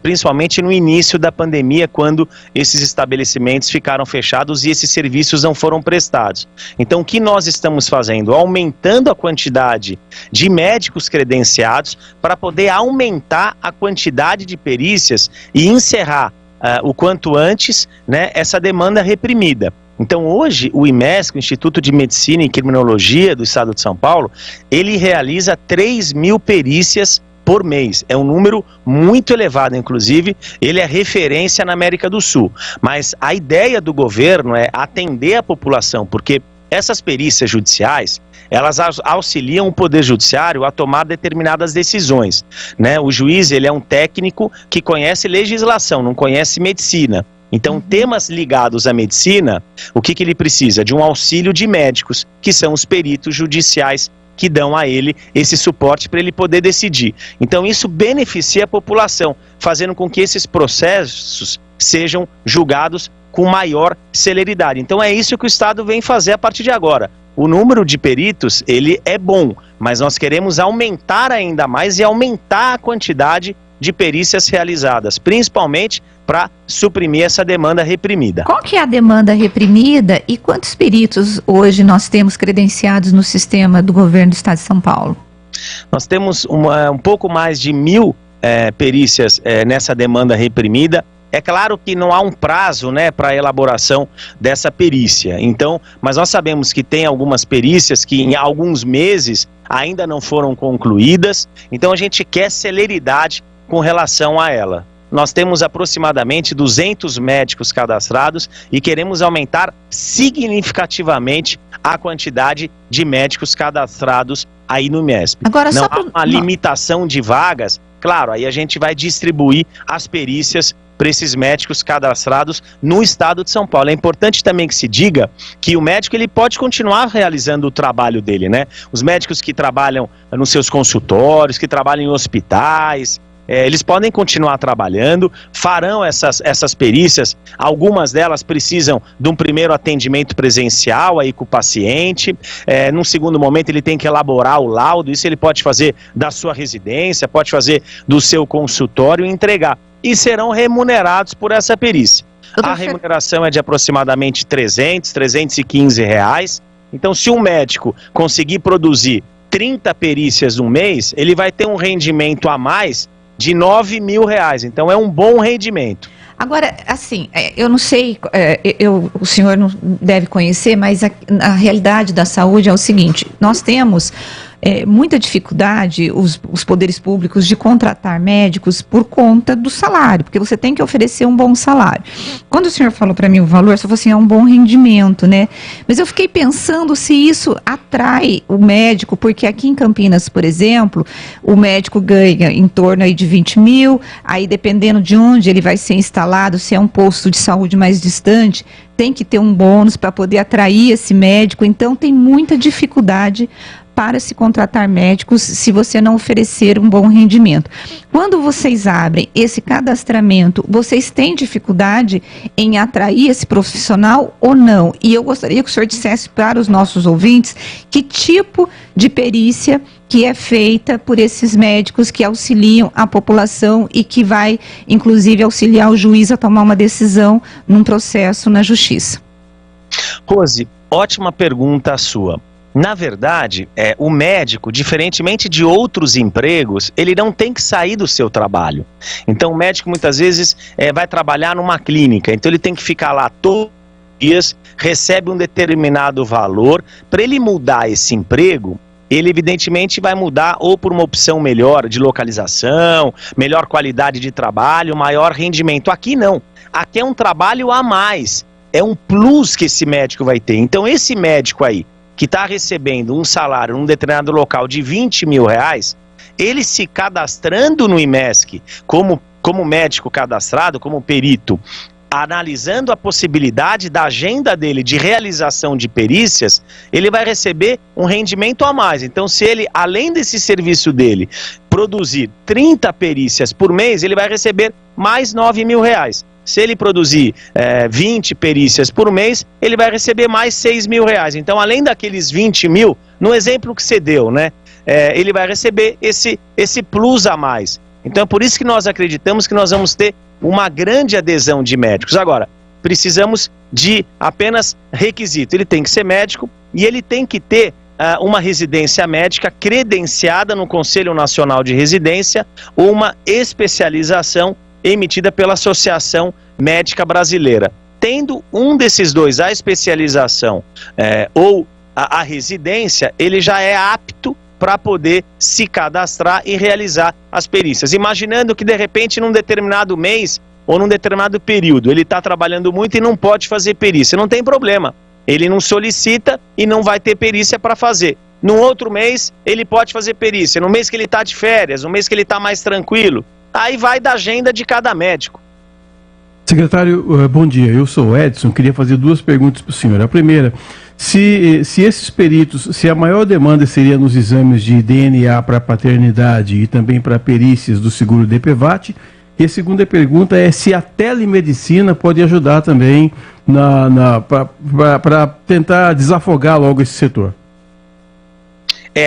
Speaker 21: principalmente no início da pandemia, quando esses estabelecimentos ficaram fechados e esses serviços não foram prestados. Então o que nós estamos fazendo? Aumentando a quantidade de médicos credenciados para poder aumentar a quantidade de perícias e encerrar o quanto antes, né, essa demanda reprimida. Então hoje o IMESC, o Instituto de Medicina e Criminologia do Estado de São Paulo, ele realiza 3.000 perícias por mês. É um número muito elevado, inclusive ele é referência na América do Sul. Mas a ideia do governo é atender a população, porque essas perícias judiciais, elas auxiliam o Poder Judiciário a tomar determinadas decisões, né? O juiz, ele é um técnico que conhece legislação, não conhece medicina. Então, temas ligados à medicina, o que ele precisa? De um auxílio de médicos, que são os peritos judiciais que dão a ele esse suporte para ele poder decidir. Então, isso beneficia a população, fazendo com que esses processos sejam julgados com maior celeridade. Então, é isso que o Estado vem fazer a partir de agora. O número de peritos, ele é bom, mas nós queremos aumentar ainda mais e aumentar a quantidade de perícias realizadas, principalmente para suprimir essa demanda reprimida.
Speaker 5: Qual que é a demanda reprimida e quantos peritos hoje nós temos credenciados no sistema do governo do Estado de São Paulo?
Speaker 21: Nós temos um pouco mais de 1.000 perícias nessa demanda reprimida. É claro que não há um prazo, né, para a elaboração dessa perícia. Então, mas nós sabemos que tem algumas perícias que em alguns meses ainda não foram concluídas. Então a gente quer celeridade com relação a ela. Nós temos aproximadamente 200 médicos cadastrados e queremos aumentar significativamente a quantidade de médicos cadastrados aí no MESP. Agora, não há uma limitação de vagas, claro, aí a gente vai distribuir as perícias para esses médicos cadastrados no estado de São Paulo. É importante também que se diga que o médico ele pode continuar realizando o trabalho dele, né? Os médicos que trabalham nos seus consultórios, que trabalham em hospitais, eles podem continuar trabalhando, farão essas perícias. Algumas delas precisam de um primeiro atendimento presencial aí com o paciente, num segundo momento ele tem que elaborar o laudo, isso ele pode fazer da sua residência, pode fazer do seu consultório e entregar. E serão remunerados por essa perícia. A remuneração é de aproximadamente R$315. Então, se um médico conseguir produzir 30 perícias no mês, ele vai ter um rendimento a mais de R$9.000. Então, é um bom rendimento.
Speaker 5: Agora, assim, eu não sei, o senhor não deve conhecer, mas a realidade da saúde é o seguinte: nós temos muita dificuldade, os poderes públicos, de contratar médicos por conta do salário, porque você tem que oferecer um bom salário. Quando o senhor falou para mim o valor, você falou assim, é um bom rendimento, né? Mas eu fiquei pensando se isso atrai o médico, porque aqui em Campinas, por exemplo, o médico ganha em torno aí de 20 mil, aí dependendo de onde ele vai ser instalado, se é um posto de saúde mais distante, tem que ter um bônus para poder atrair esse médico, então tem muita dificuldade para se contratar médicos se você não oferecer um bom rendimento. Quando vocês abrem esse cadastramento, vocês têm dificuldade em atrair esse profissional ou não? E eu gostaria que o senhor dissesse para os nossos ouvintes que tipo de perícia que é feita por esses médicos que auxiliam a população e que vai, inclusive, auxiliar o juiz a tomar uma decisão num processo na justiça.
Speaker 21: Rose, ótima pergunta a sua. Na verdade, o médico, diferentemente de outros empregos, ele não tem que sair do seu trabalho. Então o médico muitas vezes vai trabalhar numa clínica, então ele tem que ficar lá todos os dias, recebe um determinado valor. Para ele mudar esse emprego, ele evidentemente vai mudar ou por uma opção melhor de localização, melhor qualidade de trabalho, maior rendimento. Aqui não, aqui é um trabalho a mais, é um plus que esse médico vai ter. Então esse médico aí, que está recebendo um salário num determinado local de 20 mil reais, ele se cadastrando no IMESC como médico cadastrado, como perito, analisando a possibilidade da agenda dele de realização de perícias, ele vai receber um rendimento a mais. Então, se ele, além desse serviço dele, produzir 30 perícias por mês, ele vai receber mais 9 mil reais. Se ele produzir 20 perícias por mês, ele vai receber mais 6 mil reais. Então, além daqueles 20 mil, no exemplo que você deu, né, ele vai receber esse plus a mais. Então, é por isso que nós acreditamos que nós vamos ter uma grande adesão de médicos. Agora, precisamos de apenas requisito. Ele tem que ser médico e ele tem que ter uma residência médica credenciada no Conselho Nacional de Residência ou uma especialização emitida pela Associação Médica Brasileira. Tendo um desses dois, a especialização ou a residência, ele já é apto para poder se cadastrar e realizar as perícias. Imaginando que de repente num determinado mês ou num determinado período ele está trabalhando muito e não pode fazer perícia, não tem problema. Ele não solicita e não vai ter perícia para fazer. No outro mês ele pode fazer perícia, no mês que ele está de férias, no mês que ele está mais tranquilo. Aí vai da agenda de cada médico.
Speaker 6: Secretário, bom dia. Eu sou o Edson, queria fazer duas perguntas para o senhor. A primeira, se esses peritos, se a maior demanda seria nos exames de DNA para paternidade e também para perícias do seguro DPVAT, e a segunda pergunta é se a telemedicina pode ajudar também para tentar desafogar logo esse setor.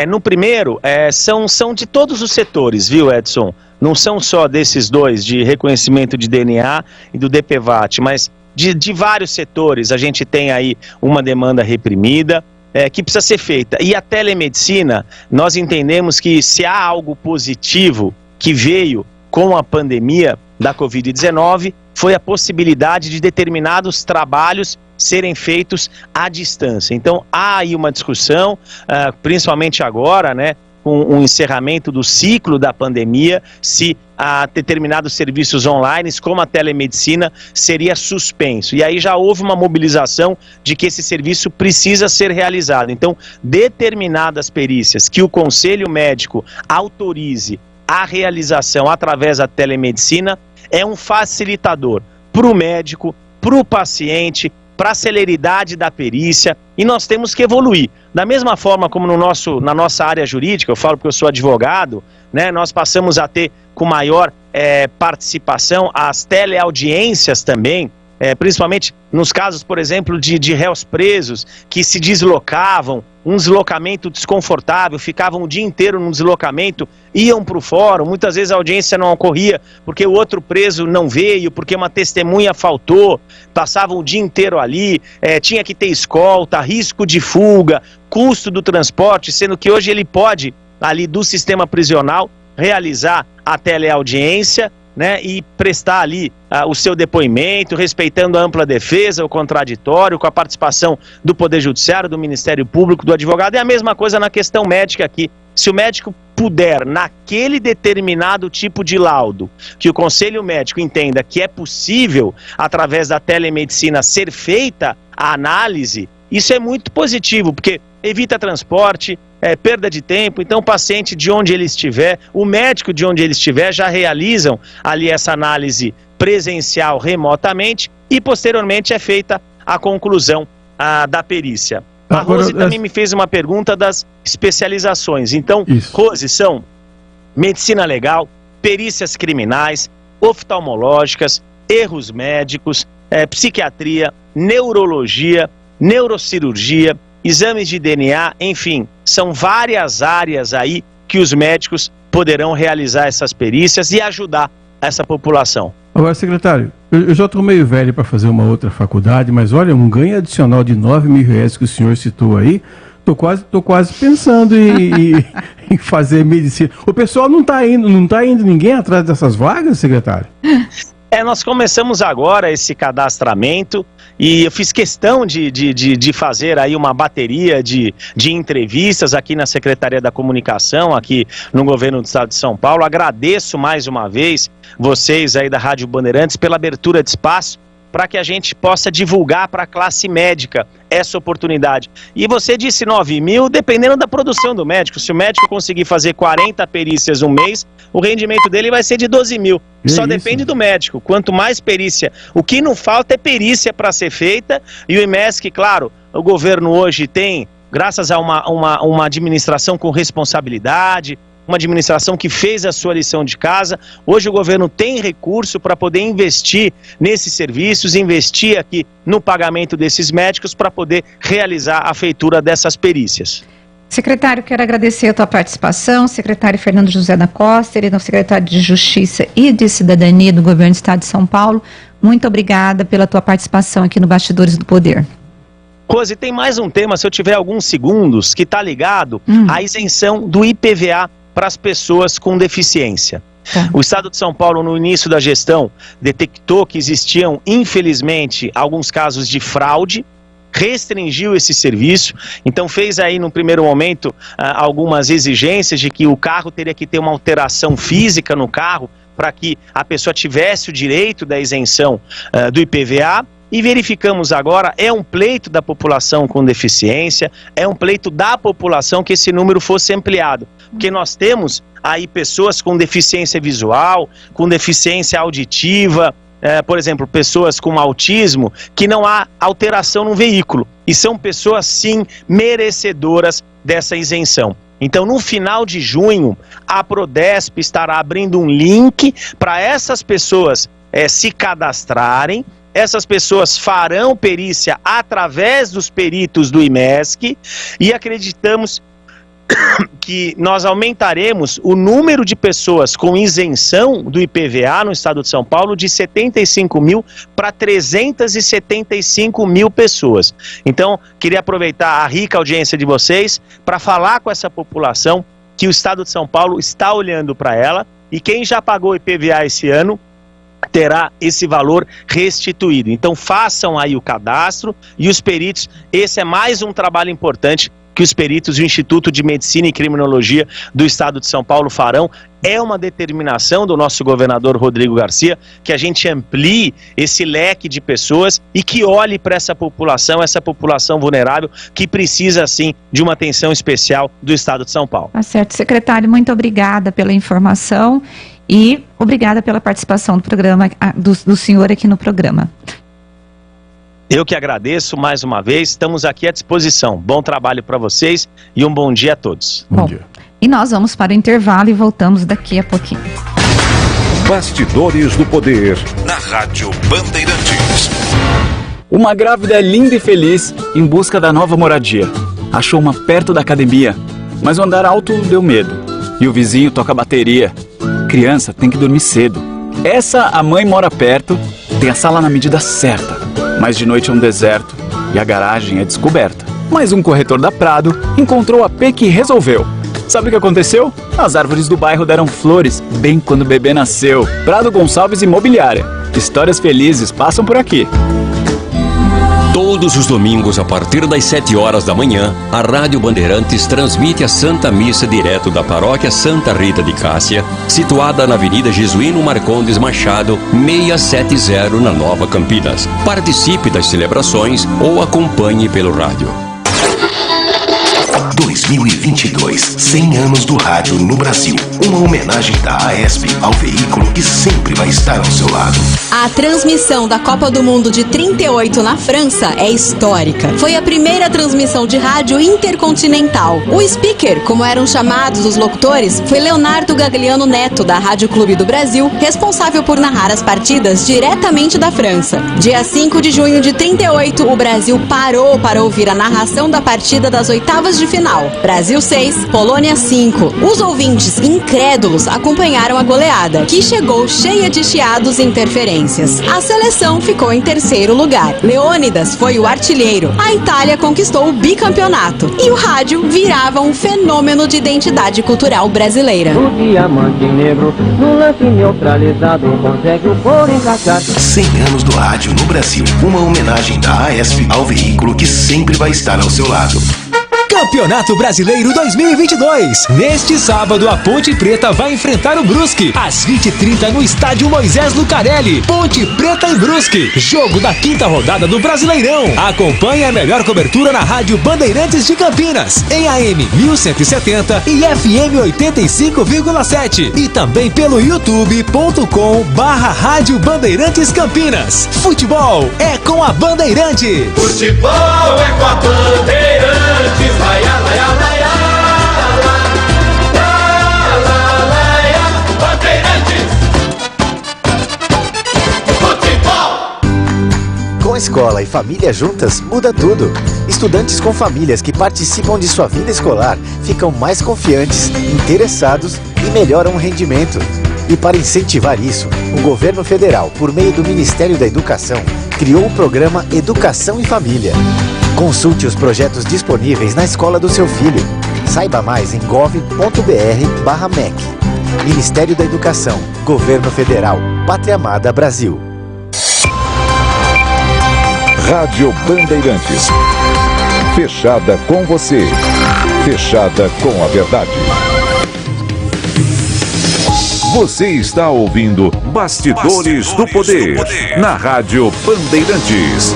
Speaker 21: No primeiro, são de todos os setores, viu, Edson? Não são só desses dois, de reconhecimento de DNA e do DPVAT, mas de vários setores. A gente tem aí uma demanda reprimida que precisa ser feita. E a telemedicina, nós entendemos que se há algo positivo que veio com a pandemia da Covid-19, foi a possibilidade de determinados trabalhos serem feitos à distância. Então, há aí uma discussão, principalmente agora, né, com o encerramento do ciclo da pandemia, se determinados serviços online, como a telemedicina, seria suspenso. E aí já houve uma mobilização de que esse serviço precisa ser realizado. Então, determinadas perícias que o Conselho Médico autorize a realização através da telemedicina é um facilitador para o médico, para o paciente, para a celeridade da perícia, e nós temos que evoluir. Da mesma forma como na nossa área jurídica, eu falo porque eu sou advogado, né, nós passamos a ter com maior participação as teleaudiências também, principalmente nos casos, por exemplo, de réus presos que se deslocavam, um deslocamento desconfortável, ficavam o dia inteiro num deslocamento, iam para o fórum, muitas vezes a audiência não ocorria porque o outro preso não veio, porque uma testemunha faltou, passavam o dia inteiro ali, tinha que ter escolta, risco de fuga, custo do transporte, sendo que hoje ele pode, ali do sistema prisional, realizar a teleaudiência, né, e prestar ali o seu depoimento, respeitando a ampla defesa, o contraditório, com a participação do Poder Judiciário, do Ministério Público, do advogado. É a mesma coisa na questão médica aqui. Se o médico puder, naquele determinado tipo de laudo, que o conselho médico entenda que é possível, através da telemedicina, ser feita a análise, isso é muito positivo, porque evita transporte, perda de tempo. Então o paciente, de onde ele estiver, o médico de onde ele estiver, já realizam ali essa análise presencial remotamente e posteriormente é feita a conclusão da perícia. A Rose também me fez uma pergunta das especializações. Então, Rose, são medicina legal, perícias criminais, oftalmológicas, erros médicos, psiquiatria, neurologia, neurocirurgia, exames de DNA, enfim, são várias áreas aí que os médicos poderão realizar essas perícias e ajudar essa população.
Speaker 6: Agora, secretário, eu já estou meio velho para fazer uma outra faculdade, mas olha, um ganho adicional de R$9.000 que o senhor citou aí, tô quase pensando em fazer medicina. O pessoal não está indo ninguém atrás dessas vagas, secretário?
Speaker 21: Nós começamos agora esse cadastramento e eu fiz questão de fazer aí uma bateria de entrevistas aqui na Secretaria da Comunicação, aqui no Governo do Estado de São Paulo. Agradeço mais uma vez vocês aí da Rádio Bandeirantes pela abertura de espaço para que a gente possa divulgar para a classe médica essa oportunidade. E você disse 9.000, dependendo da produção do médico. Se o médico conseguir fazer 40 perícias um mês, o rendimento dele vai ser de 12.000. Só depende do médico. Quanto mais perícia, o que não falta é perícia para ser feita. E o IMESC, claro, o governo hoje tem, graças a uma administração com responsabilidade, uma administração que fez a sua lição de casa. Hoje o governo tem recurso para poder investir nesses serviços, investir aqui no pagamento desses médicos para poder realizar a feitura dessas perícias.
Speaker 5: Secretário, quero agradecer a tua participação, secretário Fernando José da Costa, ele é o secretário de Justiça e de Cidadania do Governo do Estado de São Paulo. Muito obrigada pela tua participação aqui no Bastidores do Poder.
Speaker 21: Rose, tem mais um tema, se eu tiver alguns segundos, que está ligado à isenção do IPVA para as pessoas com deficiência. O Estado de São Paulo, no início da gestão, detectou que existiam, infelizmente, alguns casos de fraude, restringiu esse serviço, então fez aí no primeiro momento algumas exigências de que o carro teria que ter uma alteração física no carro para que a pessoa tivesse o direito da isenção do IPVA. E verificamos agora, é um pleito da população com deficiência, é um pleito da população que esse número fosse ampliado. Porque nós temos aí pessoas com deficiência visual, com deficiência auditiva, por exemplo, pessoas com autismo, que não há alteração no veículo. E são pessoas, sim, merecedoras dessa isenção. Então, no final de junho, a Prodesp estará abrindo um link para essas pessoas se cadastrarem. Essas pessoas farão perícia através dos peritos do IMESC e acreditamos que nós aumentaremos o número de pessoas com isenção do IPVA no Estado de São Paulo de 75 mil para 375 mil pessoas. Então, queria aproveitar a rica audiência de vocês para falar com essa população que o Estado de São Paulo está olhando para ela e quem já pagou IPVA esse ano terá esse valor restituído. Então façam aí o cadastro e os peritos, esse é mais um trabalho importante que os peritos do Instituto de Medicina e Criminologia do Estado de São Paulo farão. É uma determinação do nosso governador Rodrigo Garcia que a gente amplie esse leque de pessoas e que olhe para essa população vulnerável que precisa, sim, de uma atenção especial do Estado de São Paulo.
Speaker 5: Tá certo, secretário, muito obrigada pela informação e obrigada pela participação do programa, do senhor aqui no programa.
Speaker 21: Eu que agradeço mais uma vez, estamos aqui à disposição. Bom trabalho para vocês e um bom dia a todos.
Speaker 5: Bom dia. E nós vamos para o intervalo e voltamos daqui a pouquinho.
Speaker 4: Bastidores do Poder, na Rádio Bandeirantes.
Speaker 9: Uma grávida linda e feliz em busca da nova moradia. Achou uma perto da academia, mas o andar alto deu medo. E o vizinho toca bateria. Criança tem que dormir cedo. Essa, a mãe mora perto, tem a sala na medida certa. Mas de noite é um deserto e a garagem é descoberta. Mas um corretor da Prado encontrou a P que resolveu. Sabe o que aconteceu? As árvores do bairro deram flores bem quando o bebê nasceu. Prado Gonçalves Imobiliária. Histórias felizes passam por aqui.
Speaker 1: Todos os domingos, a partir das 7 horas da manhã, a Rádio Bandeirantes transmite a Santa Missa direto da Paróquia Santa Rita de Cássia, situada na Avenida Jesuíno Marcondes Machado, 670, na Nova Campinas. Participe das celebrações ou acompanhe pelo rádio.
Speaker 13: 2022, 100 anos do rádio no Brasil. Uma homenagem da AESP ao veículo que sempre vai estar ao seu lado.
Speaker 14: A transmissão da Copa do Mundo de 38 na França é histórica. Foi a primeira transmissão de rádio intercontinental. O speaker, como eram chamados os locutores, foi Leonardo Gagliano Neto, da Rádio Clube do Brasil, responsável por narrar as partidas diretamente da França. Dia 5 de junho de 38, o Brasil parou para ouvir a narração da partida das oitavas de final. Brasil 6, Polônia 5. Os ouvintes incrédulos acompanharam a goleada, que chegou cheia de chiados e interferências. A seleção ficou em terceiro lugar. Leônidas foi o artilheiro. A Itália conquistou o bicampeonato. E o rádio virava um fenômeno de identidade cultural brasileira.
Speaker 22: O diamante negro, no lance neutralizado, consegue o gol encaixar.
Speaker 13: 100 anos do rádio no Brasil. Uma homenagem da AESP ao veículo que sempre vai estar ao seu lado.
Speaker 10: Campeonato Brasileiro 2022. Neste sábado, a Ponte Preta vai enfrentar o Brusque, às 20h30 no estádio Moisés Lucarelli. Ponte Preta e Brusque. Jogo da 5ª rodada do Brasileirão. Acompanhe a melhor cobertura na Rádio Bandeirantes de Campinas, em AM 1170 e FM 85,7. E também pelo youtube.com/Rádio Bandeirantes Campinas. Futebol é com a Bandeirantes.
Speaker 8: Futebol é com a Bandeirantes. Laia, laia, laia, laia, Bandeirantes. Futebol.
Speaker 12: Com escola e família juntas, muda tudo. Estudantes com famílias que participam de sua vida escolar ficam mais confiantes, interessados e melhoram o rendimento. E para incentivar isso, o governo federal, por meio do Ministério da Educação, criou o programa Educação em Família. Consulte os projetos disponíveis na escola do seu filho. Saiba mais em gov.br/MEC. Ministério da Educação, Governo Federal, Pátria Amada Brasil.
Speaker 4: Rádio Bandeirantes. Fechada com você. Fechada com a verdade. Você está ouvindo Bastidores do Poder, na Rádio Bandeirantes.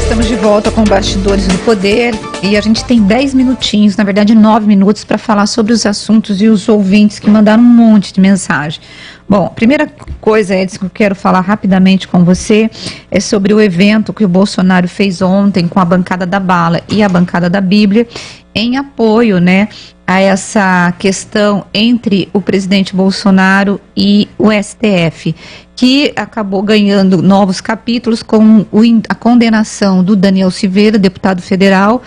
Speaker 5: Estamos de volta com Bastidores do Poder e a gente tem 10 minutinhos, na verdade 9 minutos, para falar sobre os assuntos e os ouvintes que mandaram um monte de mensagem. Bom, a primeira coisa, Edson, que eu quero falar rapidamente com você é sobre o evento que o Bolsonaro fez ontem com a bancada da Bala e a bancada da Bíblia, em apoio, né, a essa questão entre o presidente Bolsonaro e o STF, que acabou ganhando novos capítulos com a condenação do Daniel Silveira, deputado federal,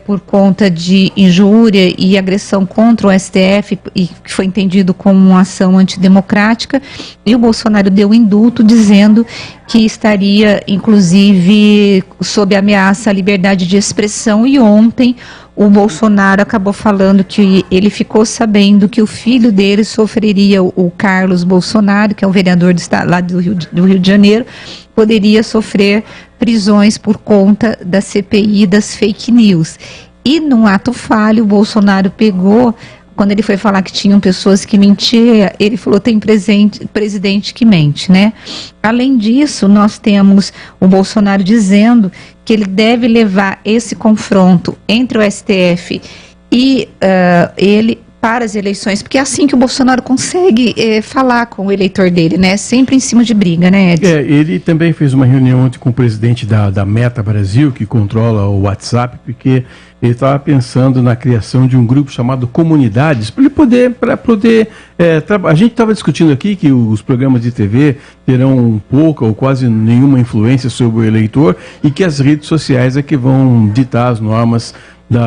Speaker 5: por conta de injúria e agressão contra o STF, e que foi entendido como uma ação antidemocrática, e o Bolsonaro deu indulto dizendo que estaria, inclusive, sob ameaça à liberdade de expressão, e ontem o Bolsonaro acabou falando que ele ficou sabendo que o filho dele sofreria, o Carlos Bolsonaro, que é o vereador lá do Rio de Janeiro, poderia sofrer prisões por conta da CPI das fake news. E num ato falho, o Bolsonaro pegou, quando ele foi falar que tinham pessoas que mentiam, ele falou: tem presidente que mente, né? Além disso, nós temos o Bolsonaro dizendo que ele deve levar esse confronto entre o STF e ele para as eleições, porque é assim que o Bolsonaro consegue falar com o eleitor dele, né? Sempre em cima de briga, né, Edson?
Speaker 6: Ele também fez uma reunião ontem com o presidente da Meta Brasil, que controla o WhatsApp, porque ele estava pensando na criação de um grupo chamado Comunidades, para poder a gente estava discutindo aqui que os programas de TV terão pouca ou quase nenhuma influência sobre o eleitor e que as redes sociais é que vão ditar as normas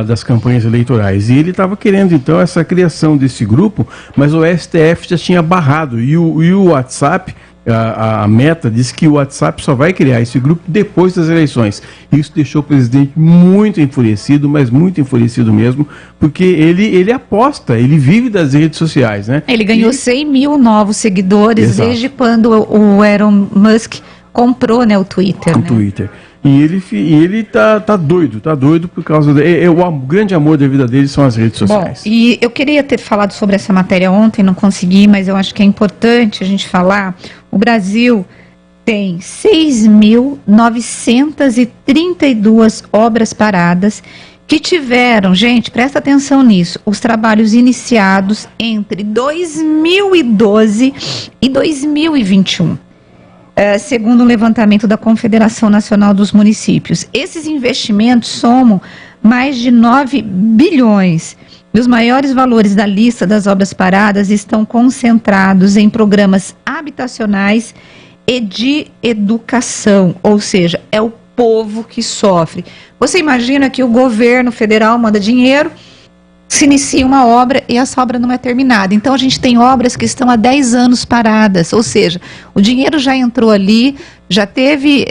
Speaker 6: das campanhas eleitorais. E ele estava querendo, então, essa criação desse grupo, mas o STF já tinha barrado. E o WhatsApp, a Meta, disse que o WhatsApp só vai criar esse grupo depois das eleições. Isso deixou o presidente muito enfurecido, mas muito enfurecido mesmo, porque ele aposta, ele vive das redes sociais, né?
Speaker 5: Ele ganhou 100 mil novos seguidores. Exato. Desde quando o Elon Musk comprou, né, o Twitter.
Speaker 6: O Twitter. E ele tá doido por causa o grande amor da vida dele são as redes sociais.
Speaker 5: Bom, e eu queria ter falado sobre essa matéria ontem, não consegui, mas eu acho que é importante a gente falar. O Brasil tem 6.932 obras paradas que tiveram, gente, presta atenção nisso, os trabalhos iniciados entre 2012 e 2021. Segundo o levantamento da Confederação Nacional dos Municípios. Esses investimentos somam mais de 9 bilhões. E os maiores valores da lista das obras paradas estão concentrados em programas habitacionais e de educação, ou seja, é o povo que sofre. Você imagina que o governo federal manda dinheiro, se inicia uma obra e essa obra não é terminada. Então a gente tem obras que estão há 10 anos paradas, ou seja, o dinheiro já entrou ali, já teve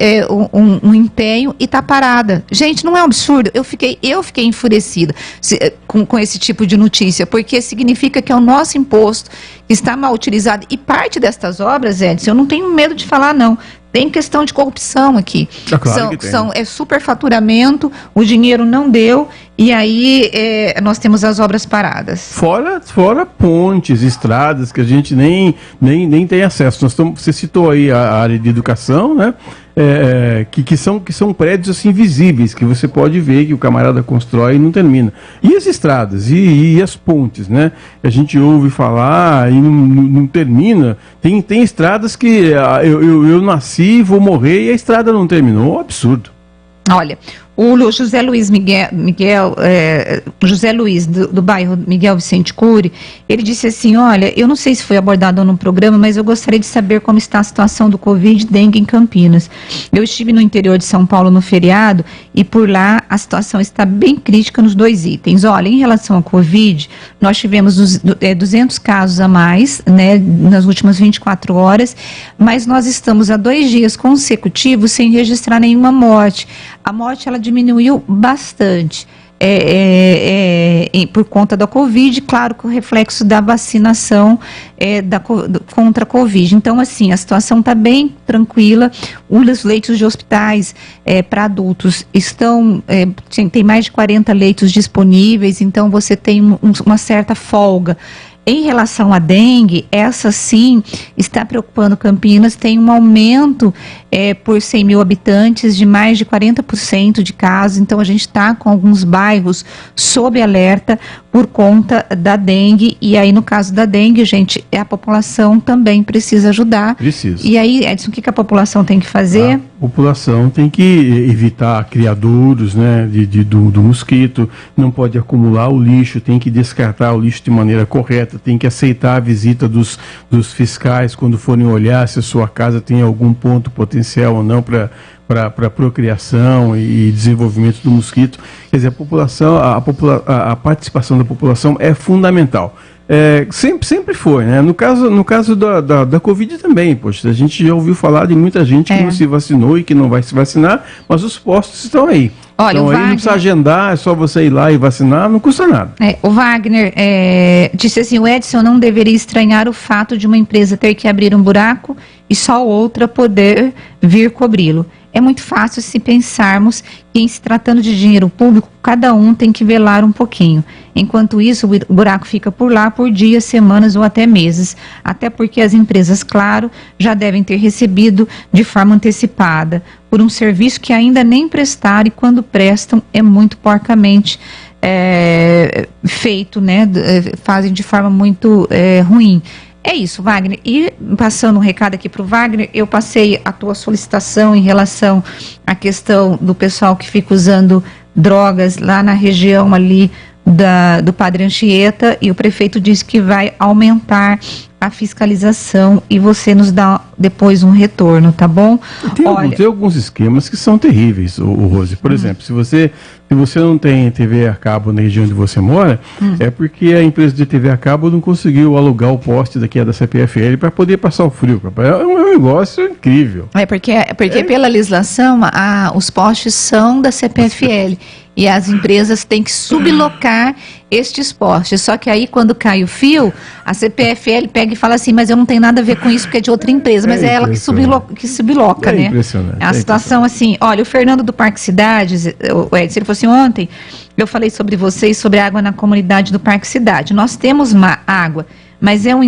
Speaker 5: um empenho e está parada. Gente, não é um absurdo? Eu fiquei enfurecida com esse tipo de notícia, porque significa que é o nosso imposto que está mal utilizado. E parte destas obras, Edson, eu não tenho medo de falar, não. Tem questão de corrupção aqui.
Speaker 6: Claro
Speaker 5: é superfaturamento, o dinheiro não deu, e aí nós temos as obras paradas.
Speaker 6: Fora pontes, estradas, que a gente nem tem acesso. Você citou aí a área de educação, né? Que são prédios assim visíveis, que você pode ver que o camarada constrói e não termina. E as estradas, e as pontes, né? A gente ouve falar e não termina. Tem estradas que eu nasci, vou morrer e a estrada não terminou. Absurdo.
Speaker 5: Olha, o José Luiz José Luiz do bairro Miguel Vicente Cury, ele disse assim: olha, eu não sei se foi abordado no programa, mas eu gostaria de saber como está a situação do Covid e dengue em Campinas. Eu estive no interior de São Paulo no feriado e por lá a situação está bem crítica nos 2 itens. Olha, em relação ao Covid, nós tivemos 200 casos a mais, né, nas últimas 24 horas, mas nós estamos há 2 dias consecutivos sem registrar nenhuma morte. A morte, ela diminuiu bastante por conta da Covid, claro, com o reflexo da vacinação contra a Covid. Então, assim, a situação está bem tranquila. Os leitos de hospitais para adultos estão, tem mais de 40 leitos disponíveis, então você tem uma certa folga. Em relação à dengue, essa sim está preocupando Campinas, tem um aumento por 100 mil habitantes de mais de 40% de casos, então a gente está com alguns bairros sob alerta por conta da dengue, e aí no caso da dengue, gente, a população também precisa ajudar.
Speaker 6: Precisa.
Speaker 5: E aí, Edson, o que a população tem que fazer?
Speaker 6: A população tem que evitar criadouros, né, do mosquito, não pode acumular o lixo, tem que descartar o lixo de maneira correta, tem que aceitar a visita dos fiscais quando forem olhar se a sua casa tem algum ponto potencial ou não para procriação e desenvolvimento do mosquito. Quer dizer, a participação da população é fundamental. Sempre foi, né? No caso da Covid também, poxa, a gente já ouviu falar de muita gente que não se vacinou e que não vai se vacinar, mas os postos estão aí.
Speaker 5: Olha,
Speaker 6: então
Speaker 5: o
Speaker 6: aí
Speaker 5: Wagner,
Speaker 6: não precisa agendar, é só você ir lá e vacinar, não custa nada.
Speaker 5: O Wagner disse assim: o Edson não deveria estranhar o fato de uma empresa ter que abrir um buraco e só outra poder vir cobri-lo. É muito fácil se pensarmos que, em se tratando de dinheiro público, cada um tem que velar um pouquinho. Enquanto isso, o buraco fica por lá por dias, semanas ou até meses. Até porque as empresas, claro, já devem ter recebido de forma antecipada por um serviço que ainda nem prestaram, e quando prestam é muito porcamente feito, né? Fazem de forma muito ruim. É isso, Wagner. E passando um recado aqui para o Wagner, eu passei a tua solicitação em relação à questão do pessoal que fica usando drogas lá na região ali do Padre Anchieta, e o prefeito disse que vai aumentar a fiscalização e você nos dá depois um retorno, tá bom?
Speaker 6: Tem alguns esquemas que são terríveis, o Rose. Por exemplo, se você não tem TV a cabo na região onde você mora, é porque a empresa de TV a cabo não conseguiu alugar o poste daqui da CPFL para poder passar o frio. É um negócio incrível.
Speaker 5: Porque pela legislação, os postes são da CPFL. E as empresas têm que sublocar estes postes. Só que aí, quando cai o fio, a CPFL pega e fala assim, mas eu não tenho nada a ver com isso, porque é de outra empresa. Mas é ela que subloca, né?
Speaker 6: Impressionante.
Speaker 5: É a situação assim, olha, o Fernando do Parque Cidades, o Edson, ele falou assim, ontem eu falei sobre vocês, sobre água na comunidade do Parque Cidade. Nós temos água, mas é um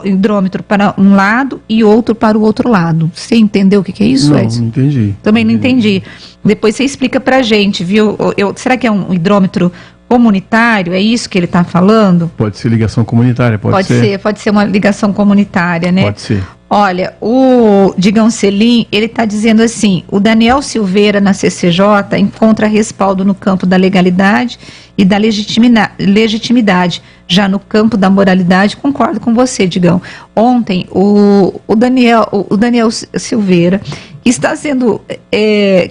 Speaker 5: hidrômetro para um lado e outro para o outro lado. Você entendeu o que é isso, Edson?
Speaker 6: Não entendi.
Speaker 5: Também não entendi. Depois você explica pra gente, viu? Será que é um hidrômetro comunitário? É isso que ele está falando?
Speaker 6: Pode ser ligação comunitária, pode ser.
Speaker 5: Pode ser uma ligação comunitária, né?
Speaker 6: Pode ser.
Speaker 5: Olha, o Digão Selim, ele está dizendo assim, o Daniel Silveira na CCJ encontra respaldo no campo da legalidade e da legitimidade. Já no campo da moralidade, concordo com você, Digão. Ontem, o Daniel Silveira, que está sendo,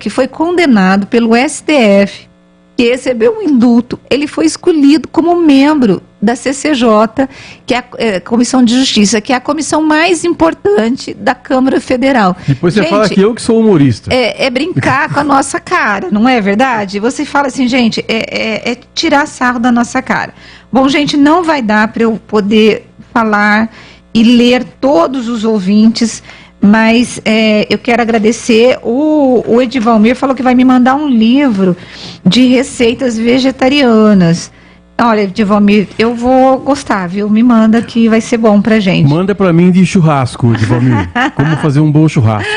Speaker 5: que foi condenado pelo STF, que recebeu um indulto, ele foi escolhido como membro da CCJ, que é a Comissão de Justiça, que é a comissão mais importante da Câmara Federal.
Speaker 6: Depois você fala que eu que sou humorista.
Speaker 5: É brincar com a nossa cara, não é verdade? Você fala assim, gente, é tirar sarro da nossa cara. Bom, gente, não vai dar para eu poder falar e ler todos os ouvintes, mas eu quero agradecer, o Edivalmir falou que vai me mandar um livro de receitas vegetarianas. Olha, Edivalmir, eu vou gostar, viu? Me manda que vai ser bom pra gente.
Speaker 6: Manda pra mim de churrasco, Edivalmir. Como fazer um bom churrasco.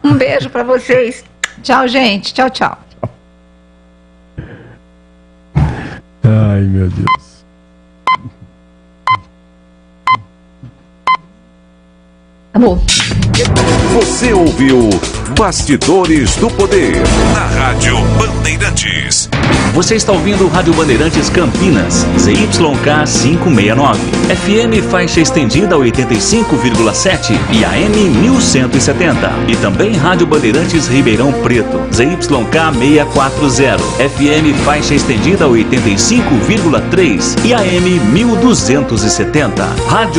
Speaker 5: Um beijo pra vocês. Tchau, gente. Tchau, tchau.
Speaker 6: Ai, meu Deus.
Speaker 5: Amor.
Speaker 4: Você ouviu Bastidores do Poder na Rádio Bandeirantes.
Speaker 2: Você está ouvindo Rádio Bandeirantes Campinas, ZYK 569, FM faixa estendida 85,7 e AM 1170. E também Rádio Bandeirantes Ribeirão Preto, ZYK 640, FM faixa estendida 85,3 e AM 1270. Rádio